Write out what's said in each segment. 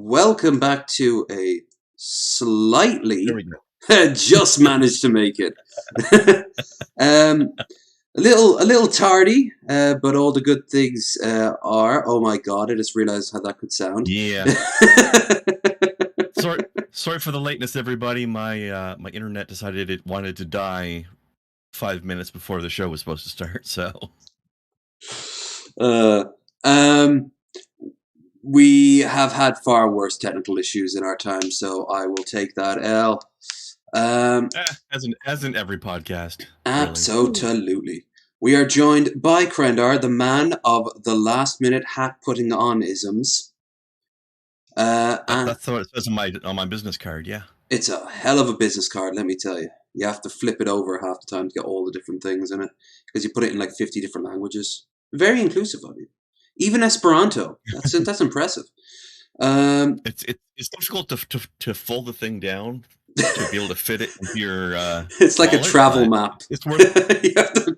welcome back to a slightly There we go. just managed to make it. A little tardy, but all the good things are. Oh my god! I just realized how that could sound. Yeah. Sorry for the lateness, everybody. My internet decided it wanted to die 5 minutes before the show was supposed to start. So, we have had far worse technical issues in our time, so I will take that L. as in every podcast, Absolutely. We are joined by Krendar, the man of the last-minute hat-putting-on isms. That's what it says on my business card. Yeah, it's a hell of a business card, let me tell you. You have to flip it over half the time to get all the different things in it because you put it in like 50 different languages. Very inclusive of you. Even Esperanto. That's impressive. It's difficult to fold the thing down to be able to fit it into your. It's like wallet, a travel map. It's worth. You have to.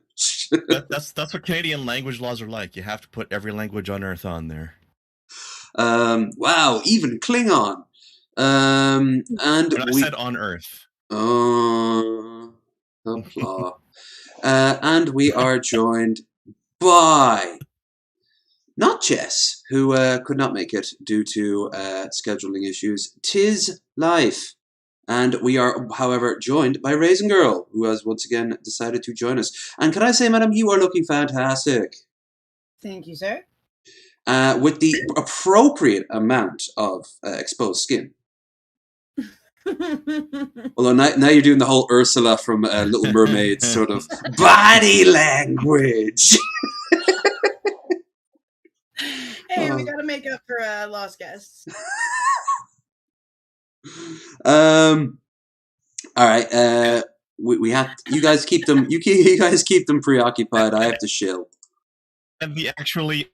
That's what Canadian language laws are like. You have to put every language on Earth on there. Wow, even Klingon. And I said on Earth. And we are joined by not Jess, who could not make it due to scheduling issues. 'Tis life. And we are, however, joined by Raisin Girl, who has once again decided to join us. And can I say, madam, you are looking fantastic. Thank you, sir. With the appropriate amount of exposed skin. Although now you're doing the whole Ursula from Little Mermaid sort of body language. Hey, we gotta make up for lost guests. All right. We have you guys keep them. You guys keep them preoccupied. I have to shill. And the actually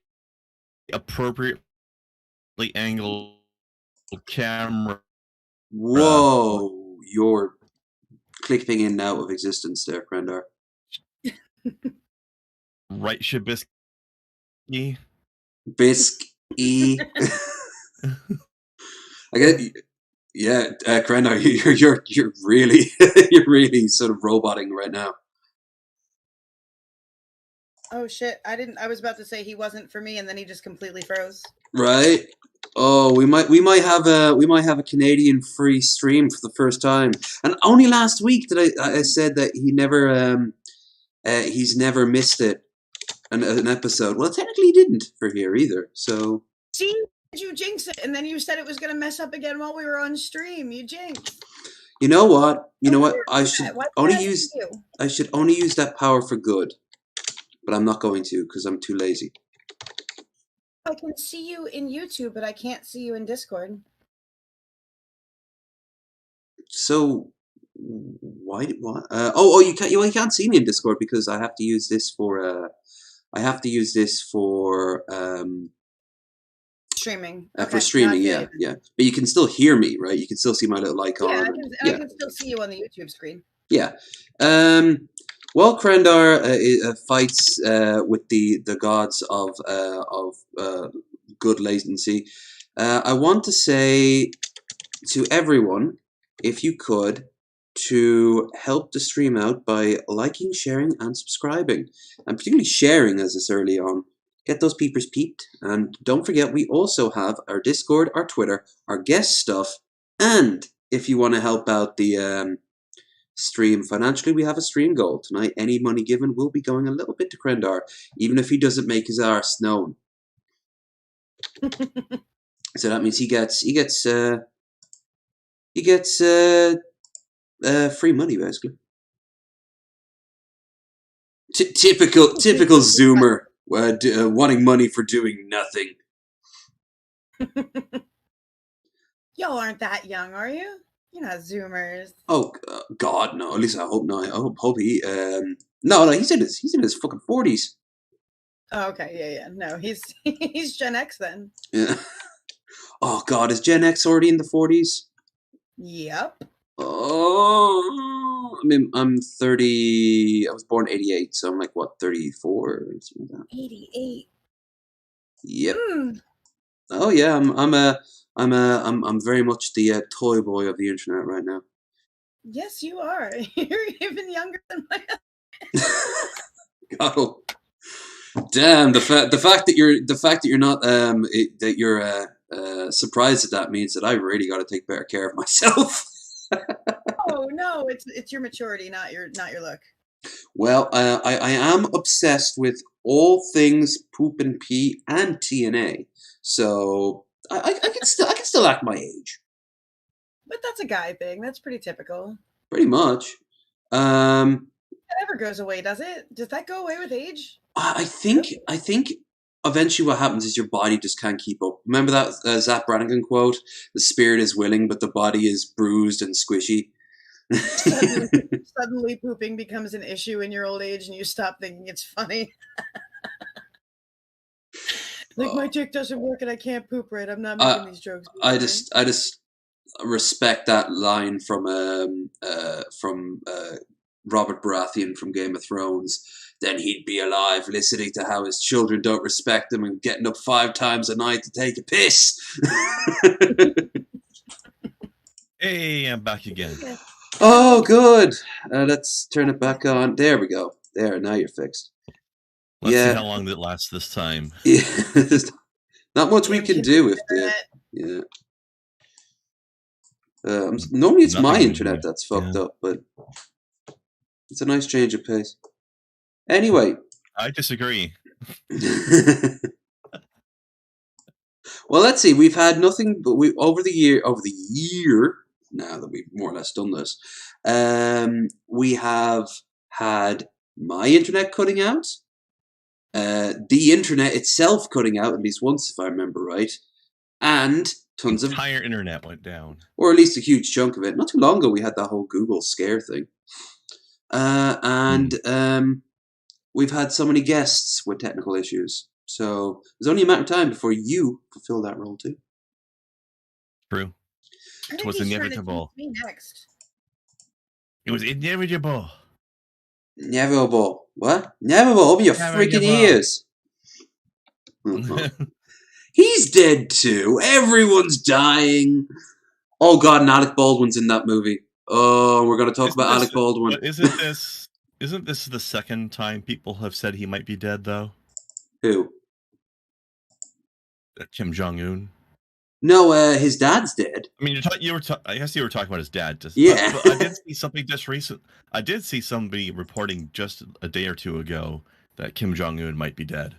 appropriately angled camera. Whoa! You're clipping in and out of existence there, Krendar. Right, Shabisky. Bisky. I get. Yeah, Krendar, you're really you're really sort of roboting right now. Oh shit! I was about to say he wasn't for me, and then he just completely froze. Right. Oh, we might have a Canadian free stream for the first time, and only last week did I said that he's never missed it an episode. Well, technically he didn't for here either. So see, you jinx it, and then you said it was going to mess up again while we were on stream. You jinxed. You know what? I should only use that power for good, but I'm not going to because I'm too lazy. I can see you in YouTube, but I can't see you in Discord. So why? You can't see me in Discord because I have to use this for streaming. For streaming, yeah. But you can still hear me, right? You can still see my little icon. Yeah, I can still see you on the YouTube screen. Yeah. While Krendar fights with the gods of good latency, I want to say to everyone, if you could, to help the stream out by liking, sharing, and subscribing, and particularly sharing as this early on. Get those peepers peeped, and don't forget we also have our Discord, our Twitter, our guest stuff, and if you want to help out the stream financially, we have a stream goal tonight. Any money given will be going a little bit to Krendar, even if he doesn't make his arse known. So that means he gets free money basically. Typical Zoomer wanting money for doing nothing. Y'all aren't that young, are you? You're not Zoomers. Oh God, no. At least I hope not. I hope he. No, he's in his fucking 40s. Oh, okay, yeah. No, he's Gen X then. Yeah. Oh God, is Gen X already in the 40s? Yep. Oh, I mean, I'm 30. I was born 88, so I'm like what, 34 or something like that. 88. Yep. Oh yeah, I'm very much the toy boy of the internet right now. Yes, you are. You're even younger than my. Oh, damn! The fact that you're not that you're surprised at that means that I really got to take better care of myself. Oh no, it's your maturity, not your look. Well, I am obsessed with all things poop and pee and TNA, so I can still act my age, But that's a guy thing. That's pretty typical. pretty much. That never goes away, does it? Does that go away with age? I think eventually what happens is your body just can't keep up. Remember that Zap Brannigan quote: "The spirit is willing, but the body is bruised and squishy." Suddenly pooping becomes an issue in your old age and you stop thinking it's funny. Like, my dick doesn't work and I can't poop right. I'm not making these jokes. I just respect that line from Robert Baratheon from Game of Thrones. Then he'd be alive listening to how his children don't respect him and getting up 5 times a night to take a piss. Hey, I'm back again. Oh, good. Let's turn it back on. There we go. There, now you're fixed. Let's see how long that lasts this time. Yeah, there's not much we can do if the yeah. Normally it's my internet that's fucked up, but it's a nice change of pace. Anyway, I disagree. Well, let's see. We've had nothing, but over the year. Now that we've more or less done this, we have had my internet cutting out, the internet itself cutting out at least once, if I remember right, and tons of entire internet went down, or at least a huge chunk of it. Not too long ago, we had that whole Google scare thing, and we've had so many guests with technical issues. So it's only a matter of time before you fulfill that role too. True. It was inevitable. Me next. It was inevitable. Inevitable. What? Inevitable. Open your freaking ears. He's dead too. Everyone's dying. Oh god, and Alec Baldwin's in that movie. Oh, we're going to talk about Alec Baldwin. Isn't this the second time people have said he might be dead though? Who? Kim Jong-un. No, his dad's dead. I mean, I guess you were talking about his dad. Yeah. But I did see something just recent. I did see somebody reporting just a day or two ago that Kim Jong-un might be dead.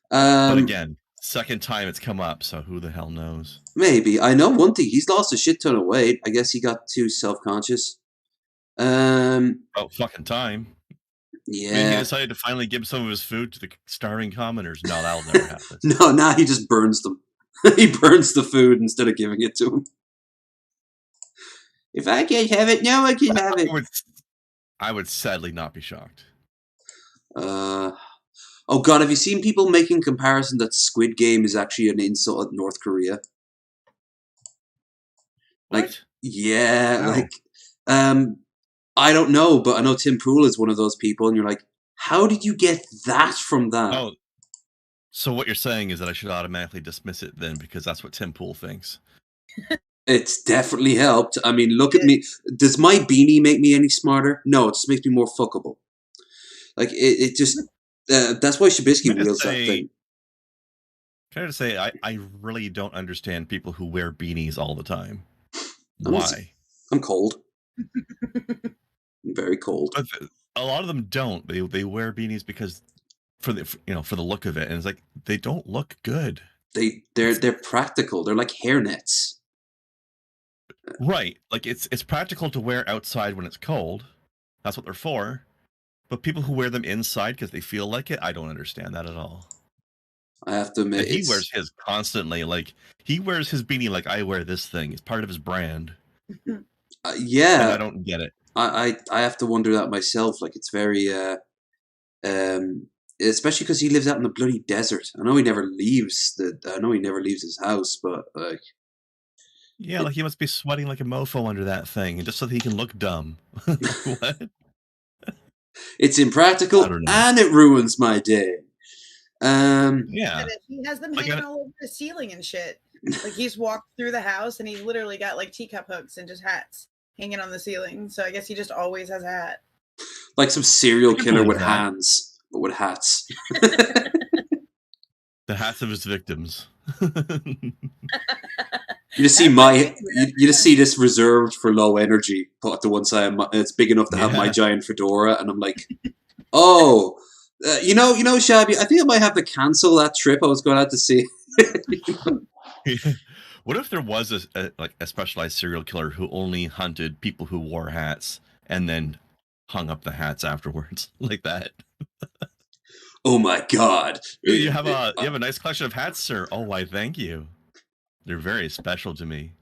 But again, second time it's come up, so who the hell knows? Maybe. I know one thing. He's lost a shit ton of weight. I guess he got too self-conscious. Oh, fucking time. Yeah. I mean, he decided to finally give some of his food to the starving commoners. No, that'll never happen. No, now he just burns them. He burns the food instead of giving it to him. If I can't have it, no one can have it. I would sadly not be shocked. Oh god, have you seen people making comparison that Squid Game is actually an insult at North Korea? Like, what? Yeah, wow. Like, I don't know, but I know Tim Pool is one of those people, and you're like, how did you get that from that? Oh, so what you're saying is that I should automatically dismiss it then because that's what Tim Pool thinks. It's definitely helped. I mean, look at me. Does my beanie make me any smarter? No, it just makes me more fuckable. Like, it just... that's why Shabisky wheels that thing. Can I just say, I really don't understand people who wear beanies all the time. Why? I'm cold. I'm very cold. But a lot of them don't. They wear beanies because for the look of it, and it's like they don't look good. They're practical. They're like hairnets. Right. Like it's practical to wear outside when it's cold. That's what they're for. But people who wear them inside because they feel like it, I don't understand that at all. I have to admit, he wears his constantly. Like he wears his beanie like I wear this thing. It's part of his brand. Yeah, and I don't get it. I have to wonder that myself. Like it's very, especially because he lives out in the bloody desert. I know he never leaves his house, but like, yeah, like he must be sweating like a mofo under that thing, just so that he can look dumb. What? It's impractical and it ruins my day. Yeah. And he has them hanging all over the ceiling and shit. Like he's walked through the house and he's literally got like teacup hooks and just hats hanging on the ceiling. So I guess he just always has a hat. Like some serial killer with hands, but with hats. The hats of his victims. You just see this reserved for low energy, put to one side. It's big enough to have my giant fedora, and I'm like, oh, you know, Shabby, I think I might have to cancel that trip I was going out to see. What if there was a specialized serial killer who only hunted people who wore hats and then hung up the hats afterwards, like that? Oh my God! You have a nice collection of hats, sir. Oh, why, thank you. They're very special to me.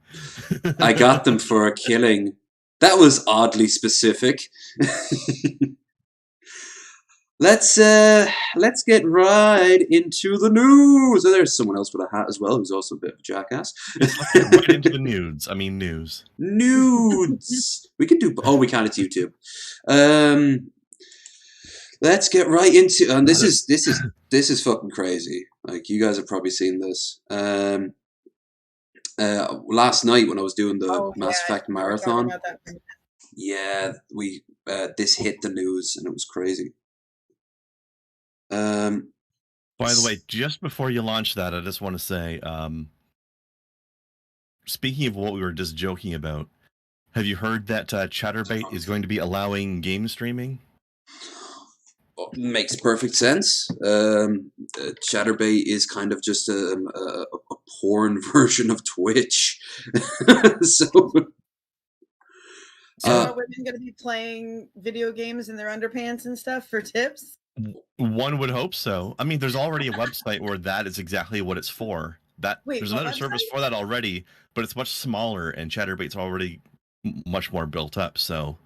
I got them for a killing. That was oddly specific. Let's get right into the news. Oh, there's someone else with a hat as well, who's also a bit of a jackass. Let's get right into the nudes. I mean news. Nudes. We can do. Oh, we can't. It's YouTube. Let's get right into. And this is fucking crazy. Like, you guys have probably seen this. Last night when I was doing the Mass Effect marathon, this hit the news and it was crazy. By the way, just before you launch that, I just want to say, speaking of what we were just joking about, have you heard that Chatterbait is going to be allowing game streaming? Makes perfect sense. Chatterbait is kind of just a porn version of Twitch. So are women going to be playing video games in their underpants and stuff for tips? One would hope so. I mean, there's already a website where that is exactly what it's for. There's another service for that already, but it's much smaller, and Chatterbait's already much more built up, so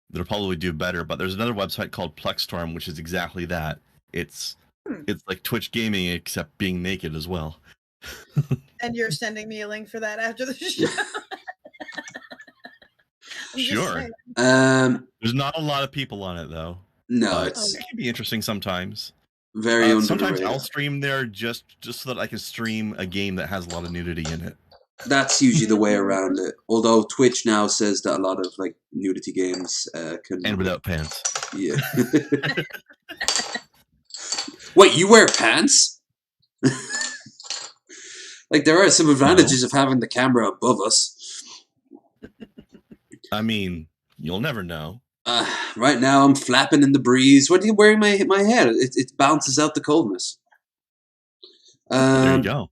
they'll probably do better. But there's another website called Plexstorm, which is exactly that. It's like Twitch gaming, except being naked as well. And you're sending me a link for that after the show? Sure. There's not a lot of people on it, though. No, it can be interesting sometimes. Very underrated. Sometimes I'll stream there just so that I can stream a game that has a lot of nudity in it. That's usually the way around it. Although Twitch now says that a lot of like nudity games can and without pants. Yeah. Wait, you wear pants? Like, there are some advantages of having the camera above us. I mean, you'll never know. Right now, I'm flapping in the breeze. What are you wearing my head? It bounces out the coldness. There you go.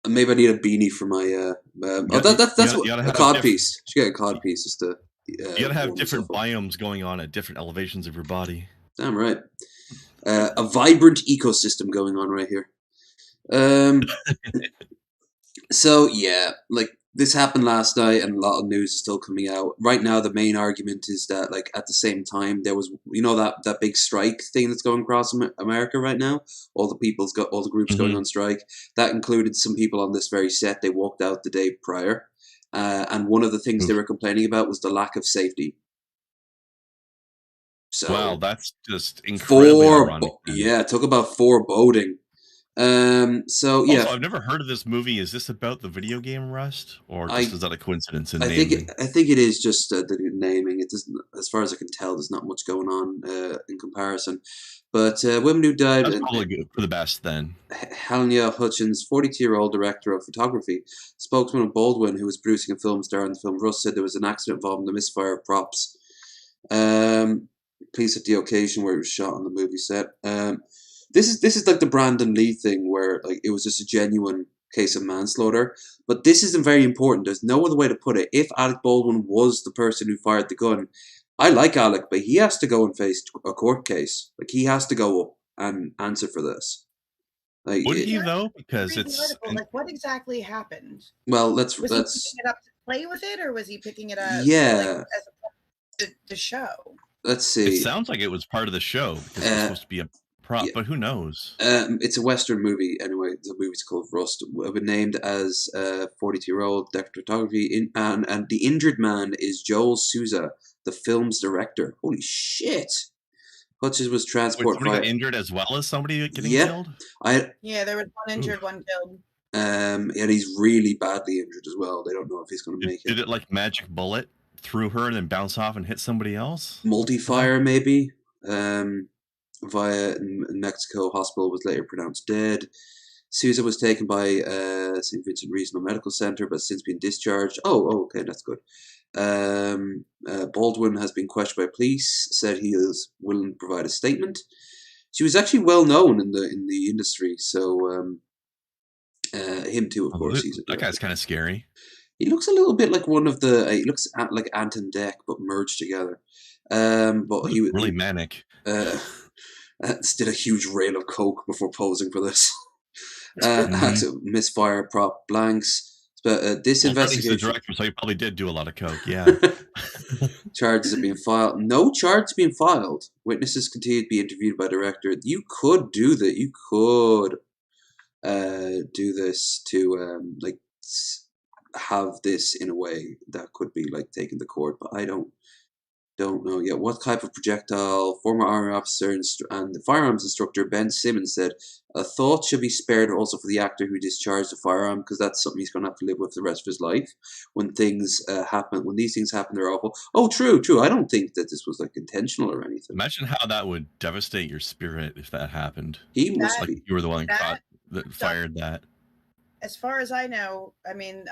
Maybe I need a beanie for my. That's a cod piece. Should get a cod piece just to. You gotta have different biomes going on at different elevations of your body. Damn right. A vibrant ecosystem going on right here. So yeah, like, this happened last night, and a lot of news is still coming out. Right now, the main argument is that, like, at the same time, there was, that big strike thing that's going across America right now. All the groups going on strike. That included some people on this very set. They walked out the day prior, and one of the things they were complaining about was the lack of safety. So, wow, that's just incredibly ironic. Yeah, talk about foreboding. So yeah. Also, I've never heard of this movie. Is this about the video game Rust, or is that a coincidence in naming? I think it is just the naming. It doesn't, as far as I can tell, there's not much going on in comparison. But women who died. That's probably good for the best then. Helena Hutchins, 42-year-old director of photography, spokesman of Baldwin, who was producing a film starring the film Rust, said there was an accident involving the misfire of props. Police at the occasion where it was shot on the movie set. This is like the Brandon Lee thing, where, like, it was just a genuine case of manslaughter. But this isn't very important. There's no other way to put it. If Alec Baldwin was the person who fired the gun, I like Alec, but he has to go and face a court case. Like, he has to go up and answer for this. Like, would he though? Because like, what exactly happened? Well, was he picking it up to play with it, or was he picking it up? Yeah, as the show. Let's see. It sounds like it was part of the show because it's supposed to be a prop, but who knows? It's a Western movie anyway. The movie's called Rust. It's been named as 42-year-old director of photography, and the injured man is Joel Souza, the film's director. Holy shit! Hutchins was Wait, transported somebody got via. injured as well as somebody getting Yeah, killed? Yeah, there was one injured, one killed. and he's really badly injured as well. They don't know if he's going to make it. Did it like magic bullet through her and then bounce off and hit somebody else? Multi-fire, maybe. Via Mexico hospital was later pronounced dead. Sousa was taken by St. Vincent Regional Medical Center, but since been discharged. Oh, okay, that's good. Baldwin has been questioned by police. Said he is willing to provide a statement. She was actually well known in the industry, so him too, of course. He's that guy's kind of scary. He looks a little bit like one of the. He looks like Ant and Dec, but merged together. But he was really manic. Did a huge rail of coke before posing for this. Misfire prop blanks. But this investigation. He's the director, so he probably did do a lot of coke. Yeah. Charges have been filed. No charges have been filed. Witnesses continue to be interviewed by director. You could do that. You could do this to have this in a way that could be like taken to court, but I don't know yet. What type of projectile? Former army officer and the firearms instructor Ben Simmons said a thought should be spared also for the actor who discharged the firearm, because that's something he's going to have to live with the rest of his life. When things happen, when these things happen, they're awful. Oh, true. I don't think that this was like intentional or anything. Imagine how that would devastate your spirit if that happened. He must be. You were the one that fired that. As far as I know, I mean,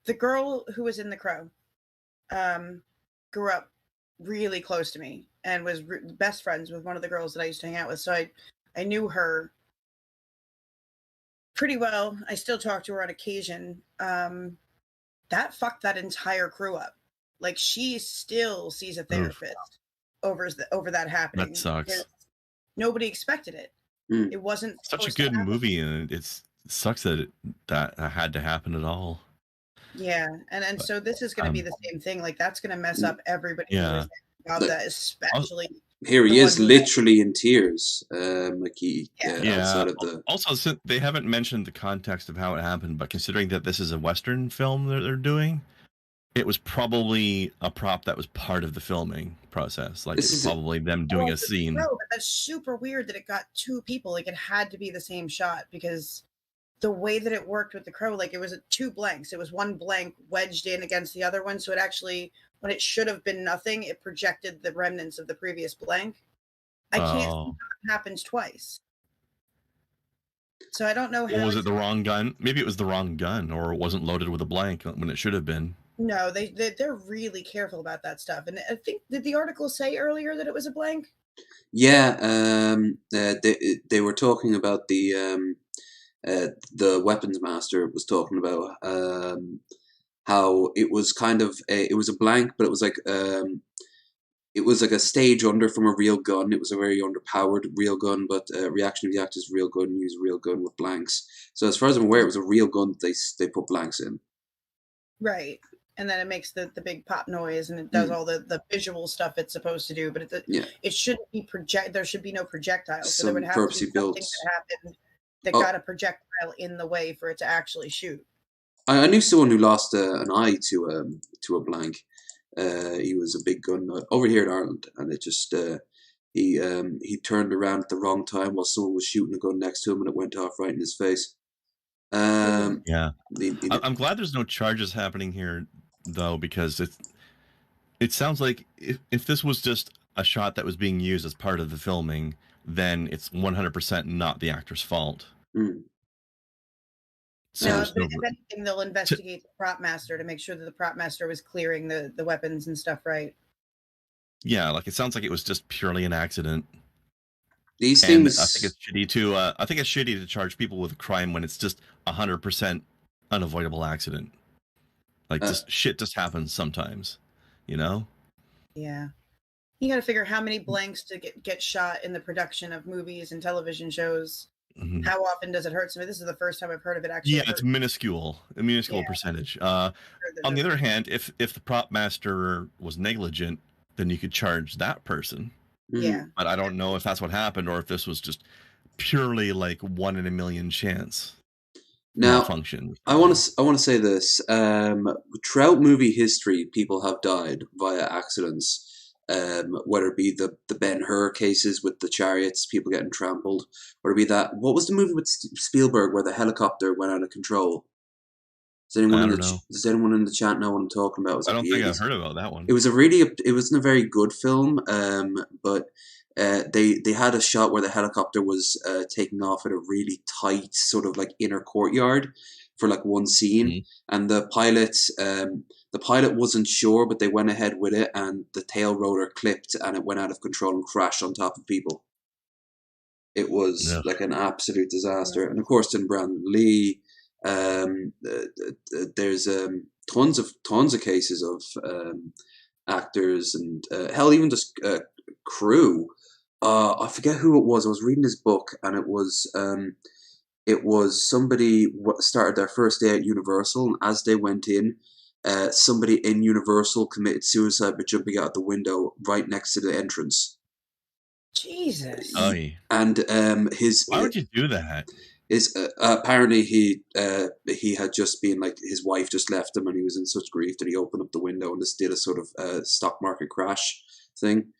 the girl who was in The Crow grew up really close to me and was best friends with one of the girls that I used to hang out with. So I knew her pretty well. I still talk to her on occasion. That fucked that entire crew up. Like, she still sees a therapist over that happening. That sucks. Nobody expected it. It wasn't such a good movie, and it sucks that that had to happen at all. Yeah, and so this is going to be the same thing. Like, that's going to mess up everybody. Yeah, about that, especially. Here he is, literally in tears. Outside of the. Also, since they haven't mentioned the context of how it happened, but considering that this is a Western film that they're doing, it was probably a prop that was part of the filming process. Like, it's probably them doing a scene. No, but that's super weird that it got two people. Like, it had to be the same shot, because the way that it worked with The Crow, like, it was two blanks. It was one blank wedged in against the other one. So it actually, when it should have been nothing, it projected the remnants of the previous blank. I can't see how it happens twice. So I don't know how. Or was it the wrong gun? Maybe it was the wrong gun, or it wasn't loaded with a blank when it should have been. No, they're really careful about that stuff. And I think, did the article say earlier that it was a blank? Yeah, they were talking about the weapons master was talking about how it was kind of it was a blank, but it was like a stage under from a real gun. It was a very underpowered real gun, but reaction of the actor's real gun used a real gun with blanks. So as far as I'm aware, it was a real gun that they put blanks in. Right. And then it makes the big pop noise, and it does all the visual stuff it's supposed to do, but it shouldn't be there should be no projectile. So there would have to be something that happened that got a projectile in the way for it to actually shoot. I knew someone who lost an eye to a blank. He was a big gun nut over here in Ireland, and it just he turned around at the wrong time while someone was shooting a gun next to him, and it went off right in his face. I'm glad there's no charges happening here, though, because it sounds like if this was just a shot that was being used as part of the filming, then it's 100% not the actor's fault. So if anything, they'll investigate the prop master to make sure that the prop master was clearing the weapons and stuff right. Yeah, like, it sounds like it was just purely an accident. These things. I think it's shitty to charge people with a crime when it's just 100% unavoidable accident. Like, just shit just happens sometimes, you know? Yeah. You got to figure how many blanks to get shot in the production of movies and television shows. Mm-hmm. How often does it hurt? So this is the first time I've heard of it actually. Yeah, it's minuscule, a minuscule percentage. On the other hand, if the prop master was negligent, then you could charge that person. Yeah. But I don't know if that's what happened, or if this was just purely like 1 in a million chance. Now, function. I want to say this. Throughout movie history, people have died via accidents. whether it be the Ben-Hur cases with the chariots, people getting trampled, whether it be that. What was the movie with Spielberg where the helicopter went out of control? Does anyone I in don't the know. does anyone in the chat know what I'm talking about? It was I like don't the think I've 80s. heard about that one. It was it wasn't a very good film, but they had a shot where the helicopter was taking off at a really tight sort of like inner courtyard for like one scene, and the pilot wasn't sure, but they went ahead with it, and the tail rotor clipped, and it went out of control and crashed on top of people. It was like an absolute disaster, and of course, then Brandon Lee. There's tons of cases of actors and hell, even just crew. I forget who it was. I was reading his book, and it was somebody started their first day at Universal, and as they went in, somebody in Universal committed suicide by jumping out the window right next to the entrance. Jesus. And why would you do that? Apparently he had just been like, his wife just left him, and he was in such grief that he opened up the window and just did a sort of stock market crash thing.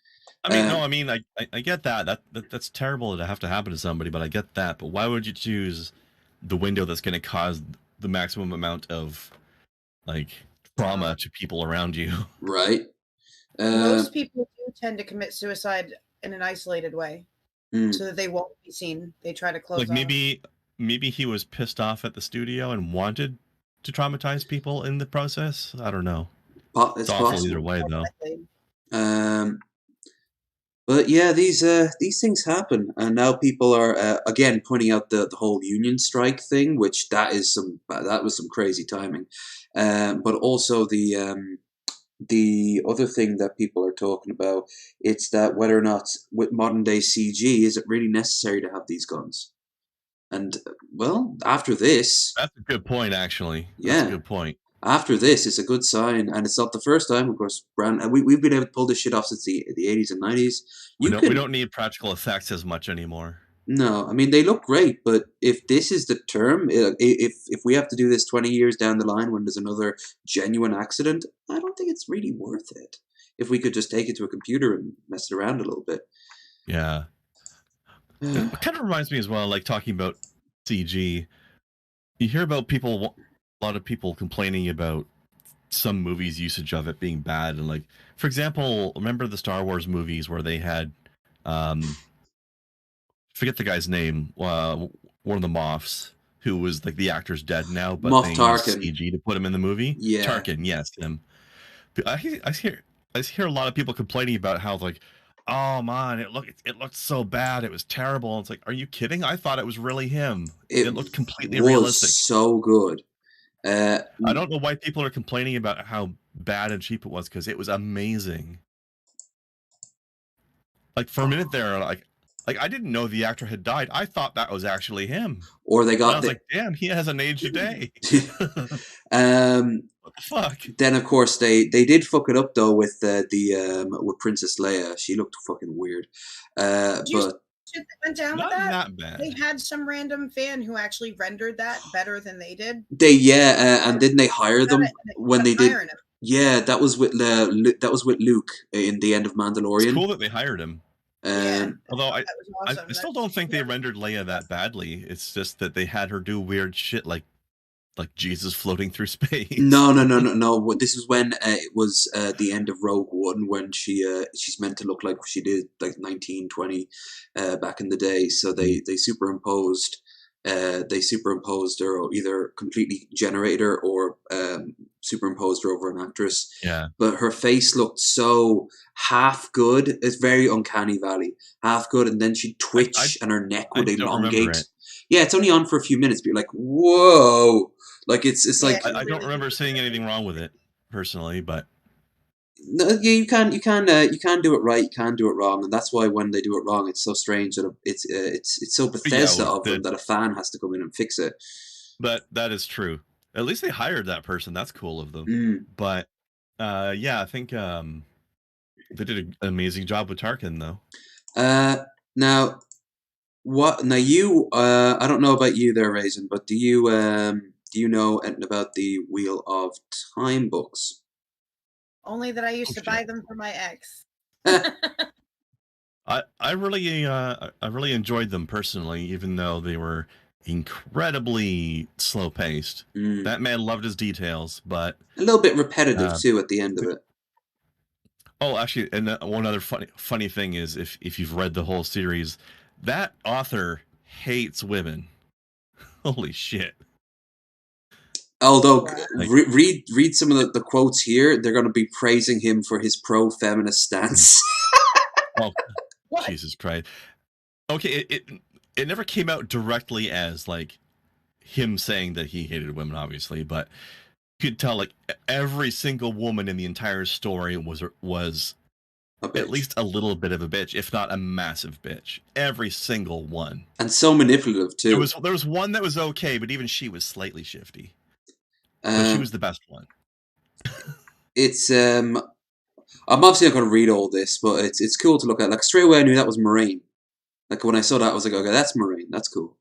I mean, I get that. That's terrible to have to happen to somebody, but I get that. But why would you choose the window that's going to cause the maximum amount of like trauma to people around you? Right. Most people do tend to commit suicide in an isolated way, so that they won't be seen. They try to close like off. Maybe he was pissed off at the studio and wanted to traumatize people in the process. I don't know. It's awful possible. Either way, though. But yeah, these things happen, and now people are again pointing out the whole union strike thing, which that was some crazy timing, but also the other thing that people are talking about, it's that whether or not with modern day CG, is it really necessary to have these guns? And well, after this, that's a good point. Actually, that's a good point. After this, it's a good sign, and it's not the first time. Of course, we've been able to pull this shit off since the 80s and 90s. We don't need practical effects as much anymore. No, I mean, they look great, but if this is the term, if we have to do this 20 years down the line when there's another genuine accident, I don't think it's really worth it. If we could just take it to a computer and mess it around a little bit. Yeah. It kind of reminds me as well, like talking about CG. You hear about a lot of people complaining about some movies' usage of it being bad, and like, for example, remember the Star Wars movies where they had forget the guy's name, one of the Moffs, who was like the actor's dead now, but Moff they Tarkin. used CG to put him in the movie. Yeah, Tarkin, yes, him. I hear a lot of people complaining about how like, oh man, it looked so bad, it was terrible. It's like, are you kidding? I thought it was really him. It looked completely realistic. So good. I don't know why people are complaining about how bad and cheap it was, because it was amazing. Like for a minute there, like I didn't know the actor had died. I thought that was actually him. Or they got. I was like, damn, he hasn't aged a day. What the fuck? Then of course they did fuck it up though with with Princess Leia. She looked fucking weird. But shit that went down with that bad. They had some random fan who actually rendered that better than they did. And didn't they hire them when they did? Yeah, that was with Luke in the end of Mandalorian. It's cool that they hired him. Although I awesome. I still don't think they rendered Leia that badly. It's just that they had her do weird shit like Jesus floating through space. No. This is when it was the end of Rogue One, when she's meant to look like she did like 1920 back in the day. So they superimposed her, or either completely generated her or superimposed her over an actress. Yeah. But her face looked so half good. It's very uncanny valley. Half good, and then she'd twitch and her neck would elongate. Yeah, it's only on for a few minutes, but you're like, whoa. Like it's like I don't remember seeing anything wrong with it personally, but no, yeah, you can do it right, you can do it wrong, and that's why when they do it wrong, it's so strange that it's so Bethesda of them that a fan has to come in and fix it. But that is true. At least they hired that person. That's cool of them. But yeah, I think they did an amazing job with Tarkin, though. Now you? I don't know about you there, Raisin, but do you know anything about the Wheel of Time books? Only that I used to buy them for my ex. I really enjoyed them personally, even though they were incredibly slow paced. That man loved his details, but a little bit repetitive too at the end of it. Oh, actually, and one other funny thing is, if you've read the whole series, that author hates women. Holy shit! Although read some of the quotes here, they're going to be praising him for his pro-feminist stance. Oh, Jesus Christ! Okay, it never came out directly as like him saying that he hated women, obviously, but you could tell like every single woman in the entire story was at least a little bit of a bitch, if not a massive bitch. Every single one, and so manipulative too. There was one that was okay, but even she was slightly shifty. But she was the best one. It's I'm obviously not going to read all this, but it's cool to look at. Like straight away, I knew that was Moraine. Like when I saw that, I was like, okay, that's Moraine. That's cool.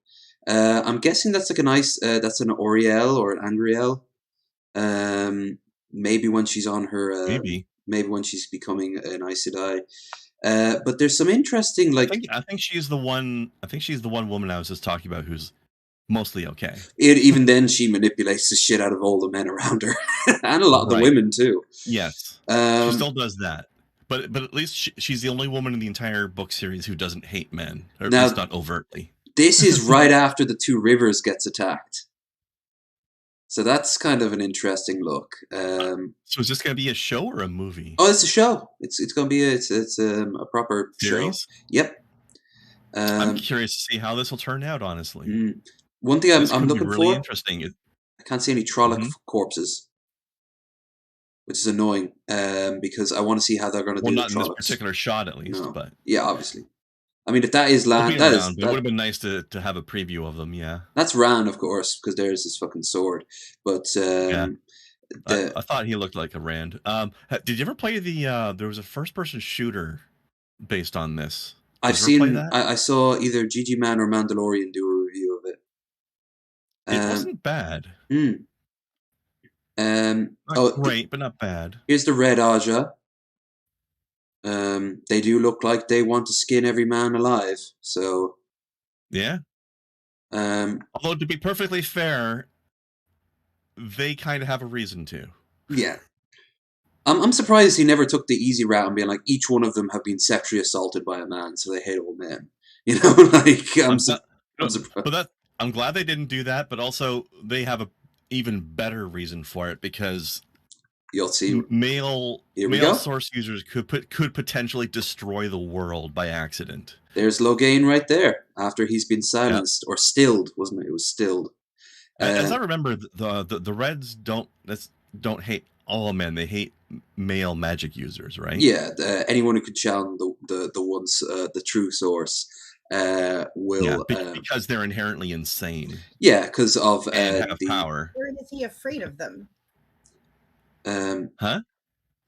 I'm guessing that's like a nice. That's an Oriel or an Angriel. Maybe when she's on her. Maybe when she's becoming an Aes Sedai. But there's some interesting like. I think she's the one. I think she's the one woman I was just talking about who's mostly okay. Even then, she manipulates the shit out of all the men around her, and a lot of the women too. Yes, she still does that. But at least she's the only woman in the entire book series who doesn't hate men, or at least not overtly. This is right after the Two Rivers gets attacked. So that's kind of an interesting look. So is this going to be a show or a movie? Oh, it's a show. It's going to be a proper series? Show. Yep. I'm curious to see how this will turn out, honestly. One thing I'm looking really for. Interesting. I can't see any Trolloc corpses, which is annoying because I want to see how they're going to do not the in Trollocs. this particular shot, at least. No. But yeah, obviously. I mean, if that is Land, it would have been nice to have a preview of them. Yeah, that's Ran, of course, because there's his fucking sword. But I thought he looked like a Rand. Did you ever play the? There was a first-person shooter based on this. I've seen. I saw either GG Man or Mandalorian do a review of it. It wasn't bad. Not great, but not bad. Here's the Red Aja. They do look like they want to skin every man alive. So, yeah. Although to be perfectly fair, they kind of have a reason to. Yeah. I'm surprised he never took the easy route and being like, each one of them have been sexually assaulted by a man, so they hate all men. You know, like I'm surprised. But I'm glad they didn't do that. But also, they have a even better reason for it because. You'll see. Male source users could potentially destroy the world by accident. There's Logain right there after he's been silenced or stilled, wasn't it? It was stilled. As I remember, the Reds don't hate all men; they hate male magic users, right? Yeah, anyone who could challenge the true source will because they're inherently insane. Yeah, because of and have power. Or is he afraid of them? Huh?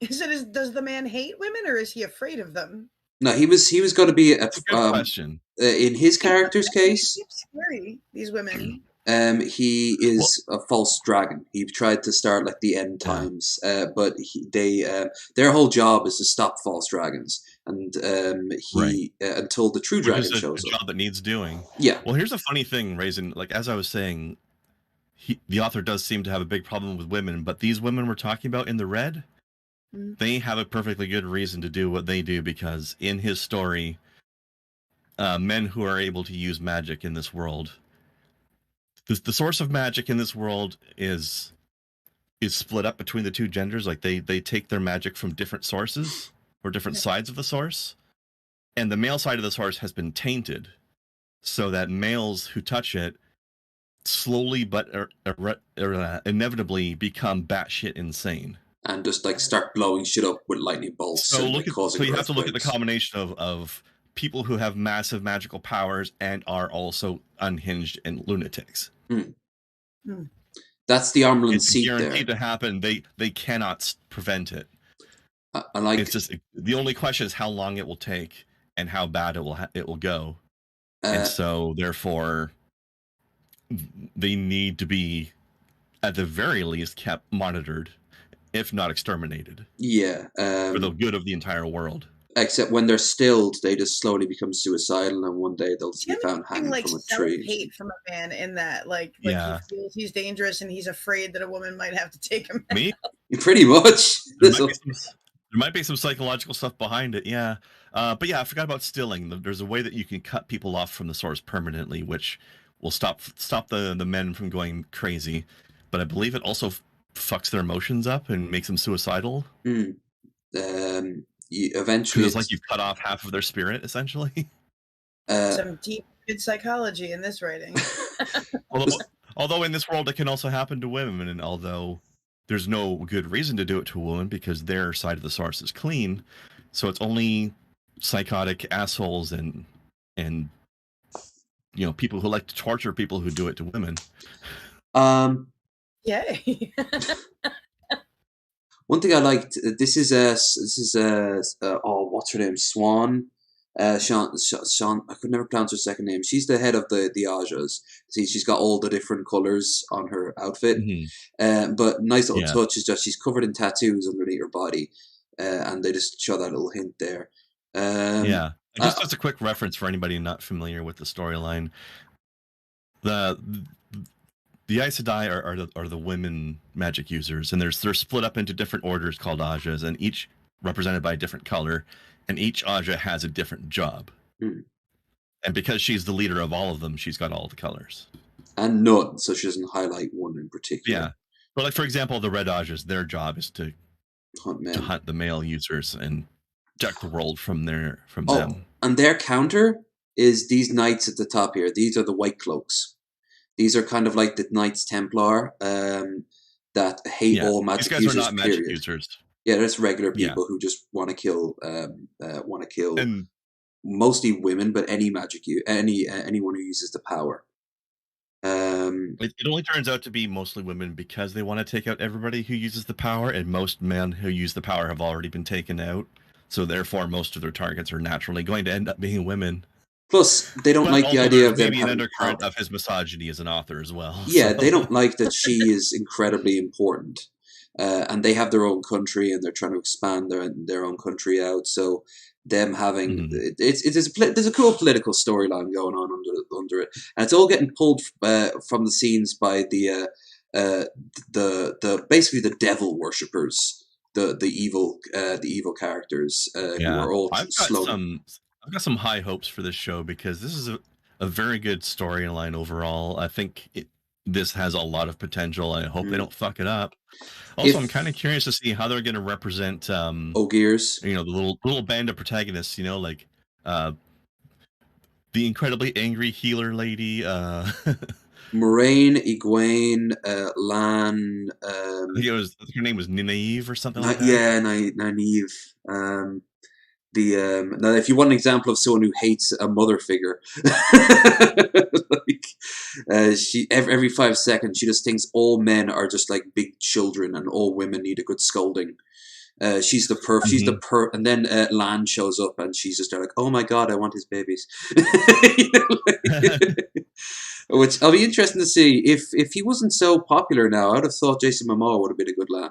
Does the man hate women, or is he afraid of them? No, he was going to be a good question. In his character's case. Scary, these women. He is a false dragon. He tried to start like the end times, but their whole job is to stop false dragons, and until the true dragon shows up. A job that needs doing. Yeah. Well, here's a funny thing, Raisin. Like as I was saying. The author does seem to have a big problem with women, but these women we're talking about in the Red, they have a perfectly good reason to do what they do because in his story, men who are able to use magic in this world, the source of magic in this world is split up between the two genders. Like they take their magic from different sources or different sides of the source, and the male side of the source has been tainted, so that males who touch it slowly but inevitably become batshit insane and just like start blowing shit up with lightning bolts. So you have to look at the combination of people who have massive magical powers and are also unhinged and lunatics. That's the Armland seat there. It's guaranteed to happen. They cannot prevent it. It's just the only question is how long it will take and how bad it will go, and so therefore. They need to be, at the very least, kept monitored, if not exterminated. Yeah. For the good of the entire world. Except when they're stilled, they just slowly become suicidal, and one day they'll just be found hanging like from a tree. Self-hate from a man in that, like he feels he's dangerous and he's afraid that a woman might have to take him out. Me? Pretty much. There might be some psychological stuff behind it, yeah. But yeah, I forgot about stilling. There's a way that you can cut people off from the source permanently, which will stop the men from going crazy. But I believe it also fucks their emotions up and makes them suicidal. Eventually, it's like you've cut off half of their spirit, essentially. Some deep good psychology in this writing. although in this world it can also happen to women, and although there's no good reason to do it to a woman because their side of the source is clean, so it's only psychotic assholes and people who like to torture people who do it to women. Yay. One thing I liked, this is what's her name? Swan. Sean, I could never pronounce her second name. She's the head of the Ajas. See, she's got all the different colors on her outfit. But nice little touch is just she's covered in tattoos underneath her body, and they just show that little hint there. Just as a quick reference for anybody not familiar with the storyline, the Aes Sedai are the women magic users, and they're split up into different orders called Ajas, and each represented by a different color, and each Aja has a different job. And because she's the leader of all of them, she's got all the colors. And none, so she doesn't highlight one in particular. Yeah. But like, for example, the Red Ajas, their job is to hunt the male users and protect the world from them. And their counter is these knights at the top here. These are the White Cloaks. These are kind of like the Knights Templar that hate all magic users. These guys are not magic users. Yeah, there's regular people who just want to kill mostly women, but any anyone who uses the power. It only turns out to be mostly women because they want to take out everybody who uses the power, and most men who use the power have already been taken out. So therefore, most of their targets are naturally going to end up being women. Plus, they don't like the idea of them maybe having an undercurrent of his misogyny as an author as well. Yeah, they don't like that she is incredibly important, and they have their own country, and they're trying to expand their own country out. So, them having there's a cool political storyline going on under it, and it's all getting pulled from the scenes by the basically the devil worshippers, the evil characters who are all I've got some high hopes for this show because this is a very good storyline overall. I think this has a lot of potential. I hope they don't fuck it up. Also, I'm kind of curious to see how they're going to represent Ogiers. The little band of protagonists. Like the incredibly angry healer lady. Moraine, Egwene, Lan. I think her name was Nynaeve or something like that. Yeah, Nynaeve. Now, if you want an example of someone who hates a mother figure, she every 5 seconds she just thinks all men are just like big children and all women need a good scolding. She's the and then Lan shows up and she's just like, oh my god, I want his babies. Which I'll be interested to see if he wasn't so popular now. I'd have thought Jason Momoa would have been a good Lan.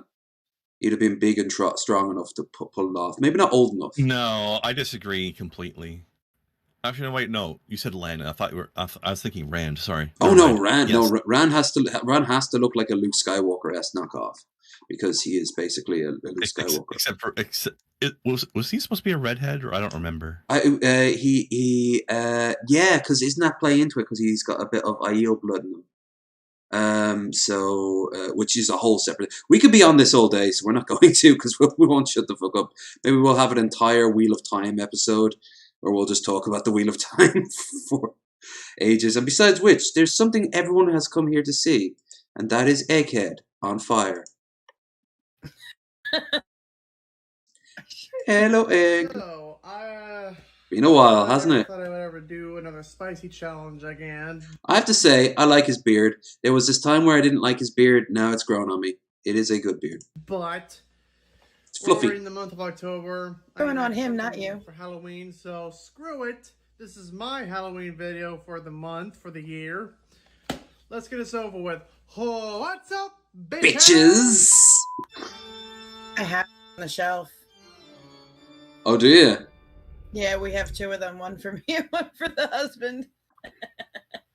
He'd have been big and strong enough to pull it off. Maybe not old enough. No, I disagree completely. Actually, no, wait, no. You said Lan. I was thinking Rand. Sorry. Oh no, Rand. Yes. No, Rand has to look like a Luke Skywalker-esque knockoff because he is basically a Luke Skywalker. Except was he supposed to be a redhead, or I don't remember. Yeah, because isn't that play into it because he's got a bit of Aiel blood in him. Which is a whole separate. We could be on this all day, so we're not going to because we won't shut the fuck up. Maybe we'll have an entire Wheel of Time episode, or we'll just talk about the Wheel of Time for ages. And besides which, there's something everyone has come here to see, and that is Egghead on fire. Hello, Egg. Hello, been a while, hasn't it? I thought I would ever do another spicy challenge again. I have to say, I like his beard. There was this time where I didn't like his beard. Now it's grown on me. It is a good beard. But it's fluffy. We're in the month of October. Going on him, not you. For Halloween, so screw it. This is my Halloween video for the month, for the year. Let's get this over with. Oh, what's up, bitches? I have it on the shelf. Oh, do you? Yeah, we have 2 of them. One for me and one for the husband.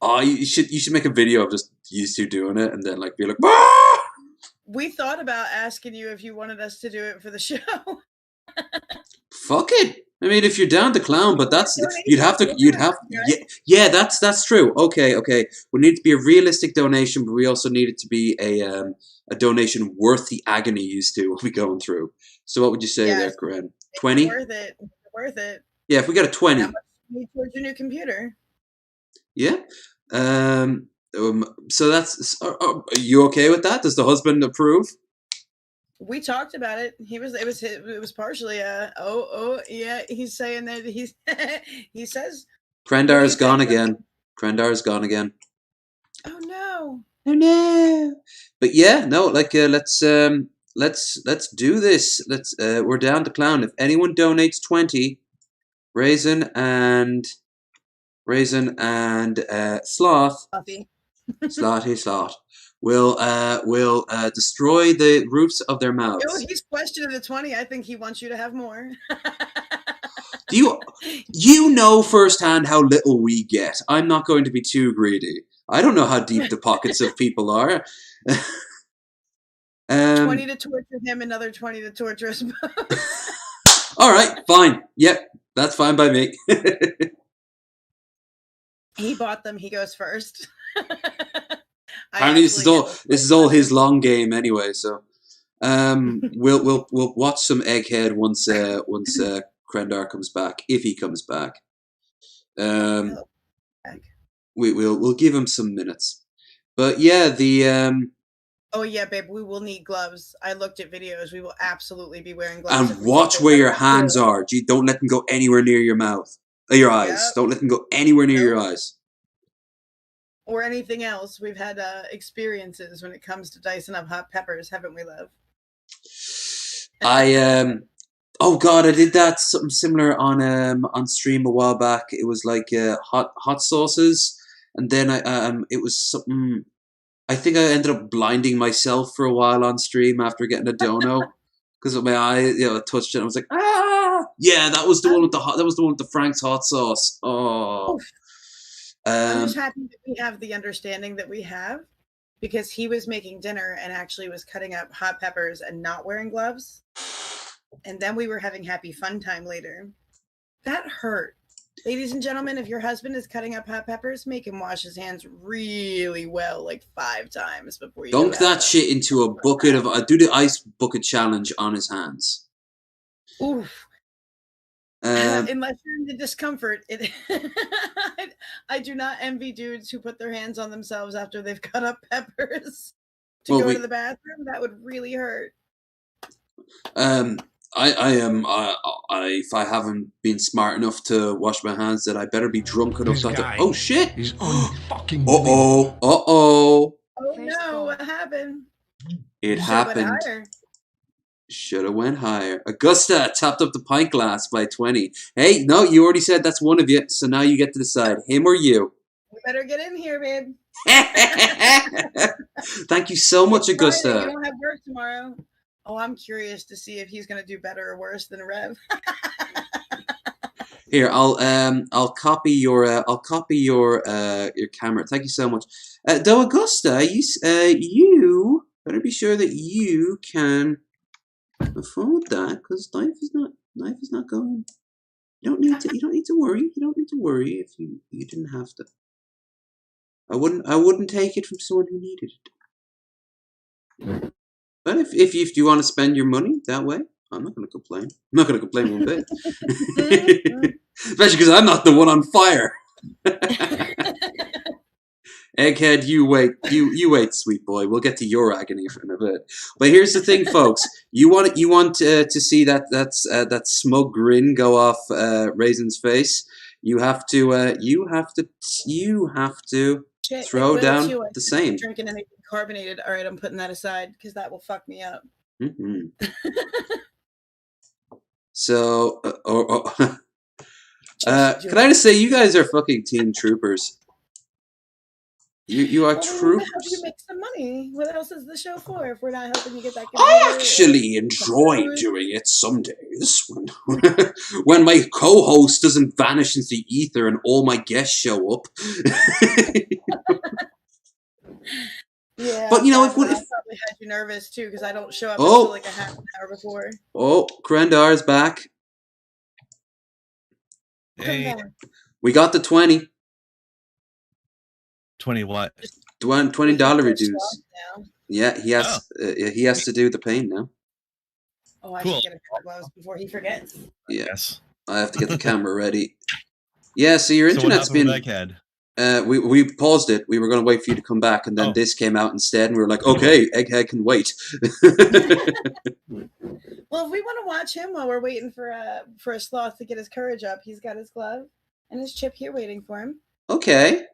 Oh, you should make a video of just you two doing it, and then like be like, ah! We thought about asking you if you wanted us to do it for the show. Fuck it. I mean, if you're down to clown, but that's you'd have Right? yeah, that's true. Okay. We need it to be a realistic donation, but we also need it to be a donation worth the agony used to we'll be going through. So what would you say there, Corinne? 20? Worth it. Worth it. Yeah, if we got a 20. How much do you need towards your new computer? Yeah. So that's. Are you okay with that? Does the husband approve? We talked about it. It was partially yeah. He's saying that he says Krendar's gone again. Krendar's gone again. Oh no. Oh no. But yeah, no, like let's do this. We're down to clown. If anyone donates 20, Raisin and Sloth. Sloth will destroy the roofs of their mouths. Oh, he's questioning the 20. I think he wants you to have more. Do you know firsthand how little we get? I'm not going to be too greedy. I don't know how deep the pockets of people are. 20 to torture him, another 20 to torture us both. All right, fine. Yep, that's fine by me. He bought them. He goes first. Apparently, this is all his long game anyway. So, we'll watch some Egghead once Krendar comes back, if he comes back. We'll give him some minutes. But yeah, oh yeah, babe, we will need gloves. I looked at videos. We will absolutely be wearing gloves. And watch where your hands are. Gee, don't let them go anywhere near your mouth. Your eyes. Yep. Don't let them go anywhere near your eyes. Or anything else. We've had experiences when it comes to dicing up hot peppers, haven't we, love? Oh god, I did that something similar on stream a while back. It was like hot sauces, and then it was something. I think I ended up blinding myself for a while on stream after getting a dono because my eye, touched it. And I was like, ah, yeah, that was the one with the Frank's hot sauce. Oh. I'm just happy that we have the understanding that we have, because he was making dinner and actually was cutting up hot peppers and not wearing gloves. And then we were having happy fun time later. That hurt. Ladies and gentlemen, if your husband is cutting up hot peppers, make him wash his hands really well, like 5 times before you dunk that shit into a bucket of. Do the ice bucket challenge on his hands. Oof. Unless you're in the discomfort, I do not envy dudes who put their hands on themselves after they've cut up peppers to go to the bathroom. That would really hurt. If I haven't been smart enough to wash my hands, then I better be drunk enough not to. Oh shit! He's fucking. Oh no! What happened? It happened. Should have went higher. Augusta tapped up the pint glass by 20. Hey, no, you already said that's one of you, so now you get to decide, him or you. You better get in here, babe. Thank you so much, Augusta. You don't have work tomorrow. Oh, I'm curious to see if he's going to do better or worse than Rev. Here, I'll copy your camera. Thank you so much. Though Augusta, you better be sure that you can afford that, because life is not going. You don't need to worry. You don't need to worry if you didn't have to. I wouldn't take it from someone who needed it. But if you want to spend your money that way, I'm not going to complain. I'm not going to complain one bit. Especially because I'm not the one on fire. Egghead, you wait, sweet boy. We'll get to your agony in a bit. But here's the thing, folks. You want to see that smug grin go off Raisin's face. You have to throw down the same. Drinking anything carbonated. All right, I'm putting that aside because that will fuck me up. Mm-hmm. So, can I just say, you guys are fucking team troopers. You are Well, we need to true. help you make some money. What else is the show for if we're not helping you get that computer? I actually enjoy doing it some days when my co-host doesn't vanish into the ether and all my guests show up. Yeah, but you know, I if probably had you nervous too because I don't show up until like a half an hour before. Oh, Krendar's back. Hey. We got the 20. 20 what? $20 reduce. Yeah, he has to do the pain now. Oh, I should get a pair of gloves before he forgets. Yes. I have to get the camera ready. Yeah, so your internet's been Egghead? We paused it. We were going to wait for you to come back, and then this came out instead, and we were like, okay, Egghead can wait. Well, if we want to watch him while we're waiting for a sloth to get his courage up, he's got his glove and his chip here waiting for him. Okay.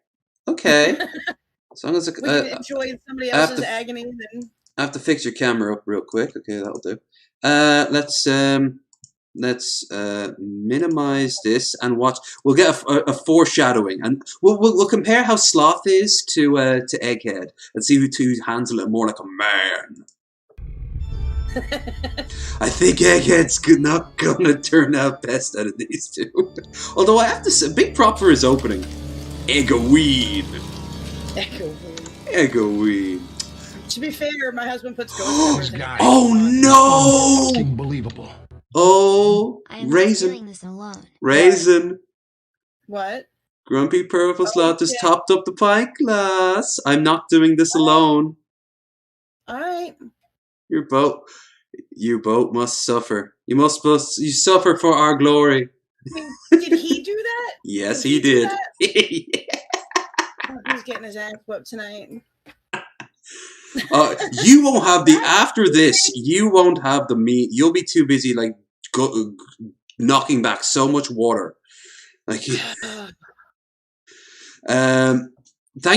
As long as we can enjoy somebody else's agony. Then I have to fix your camera up real quick. Okay, that'll do. Let's minimize this and watch. We'll get a foreshadowing, and we'll compare how Sloth is to Egghead, and see who handles it more like a man. I think Egghead's not gonna turn out best out of these two. Although I have to say, big prop for his opening. Egghead. To be fair, my husband puts ghost in. Oh no! Unbelievable. Oh, I'm Raisin. not doing this alone. Raisin. What? Grumpy Purple Sloth just topped up the pie glass. I'm not doing this alone. All right. You both must suffer. You suffer for our glory. Did he do that? Yes, he did. He's getting his ass whooped tonight. You won't have after this. You won't have the meat. You'll be too busy knocking back so much water. Thank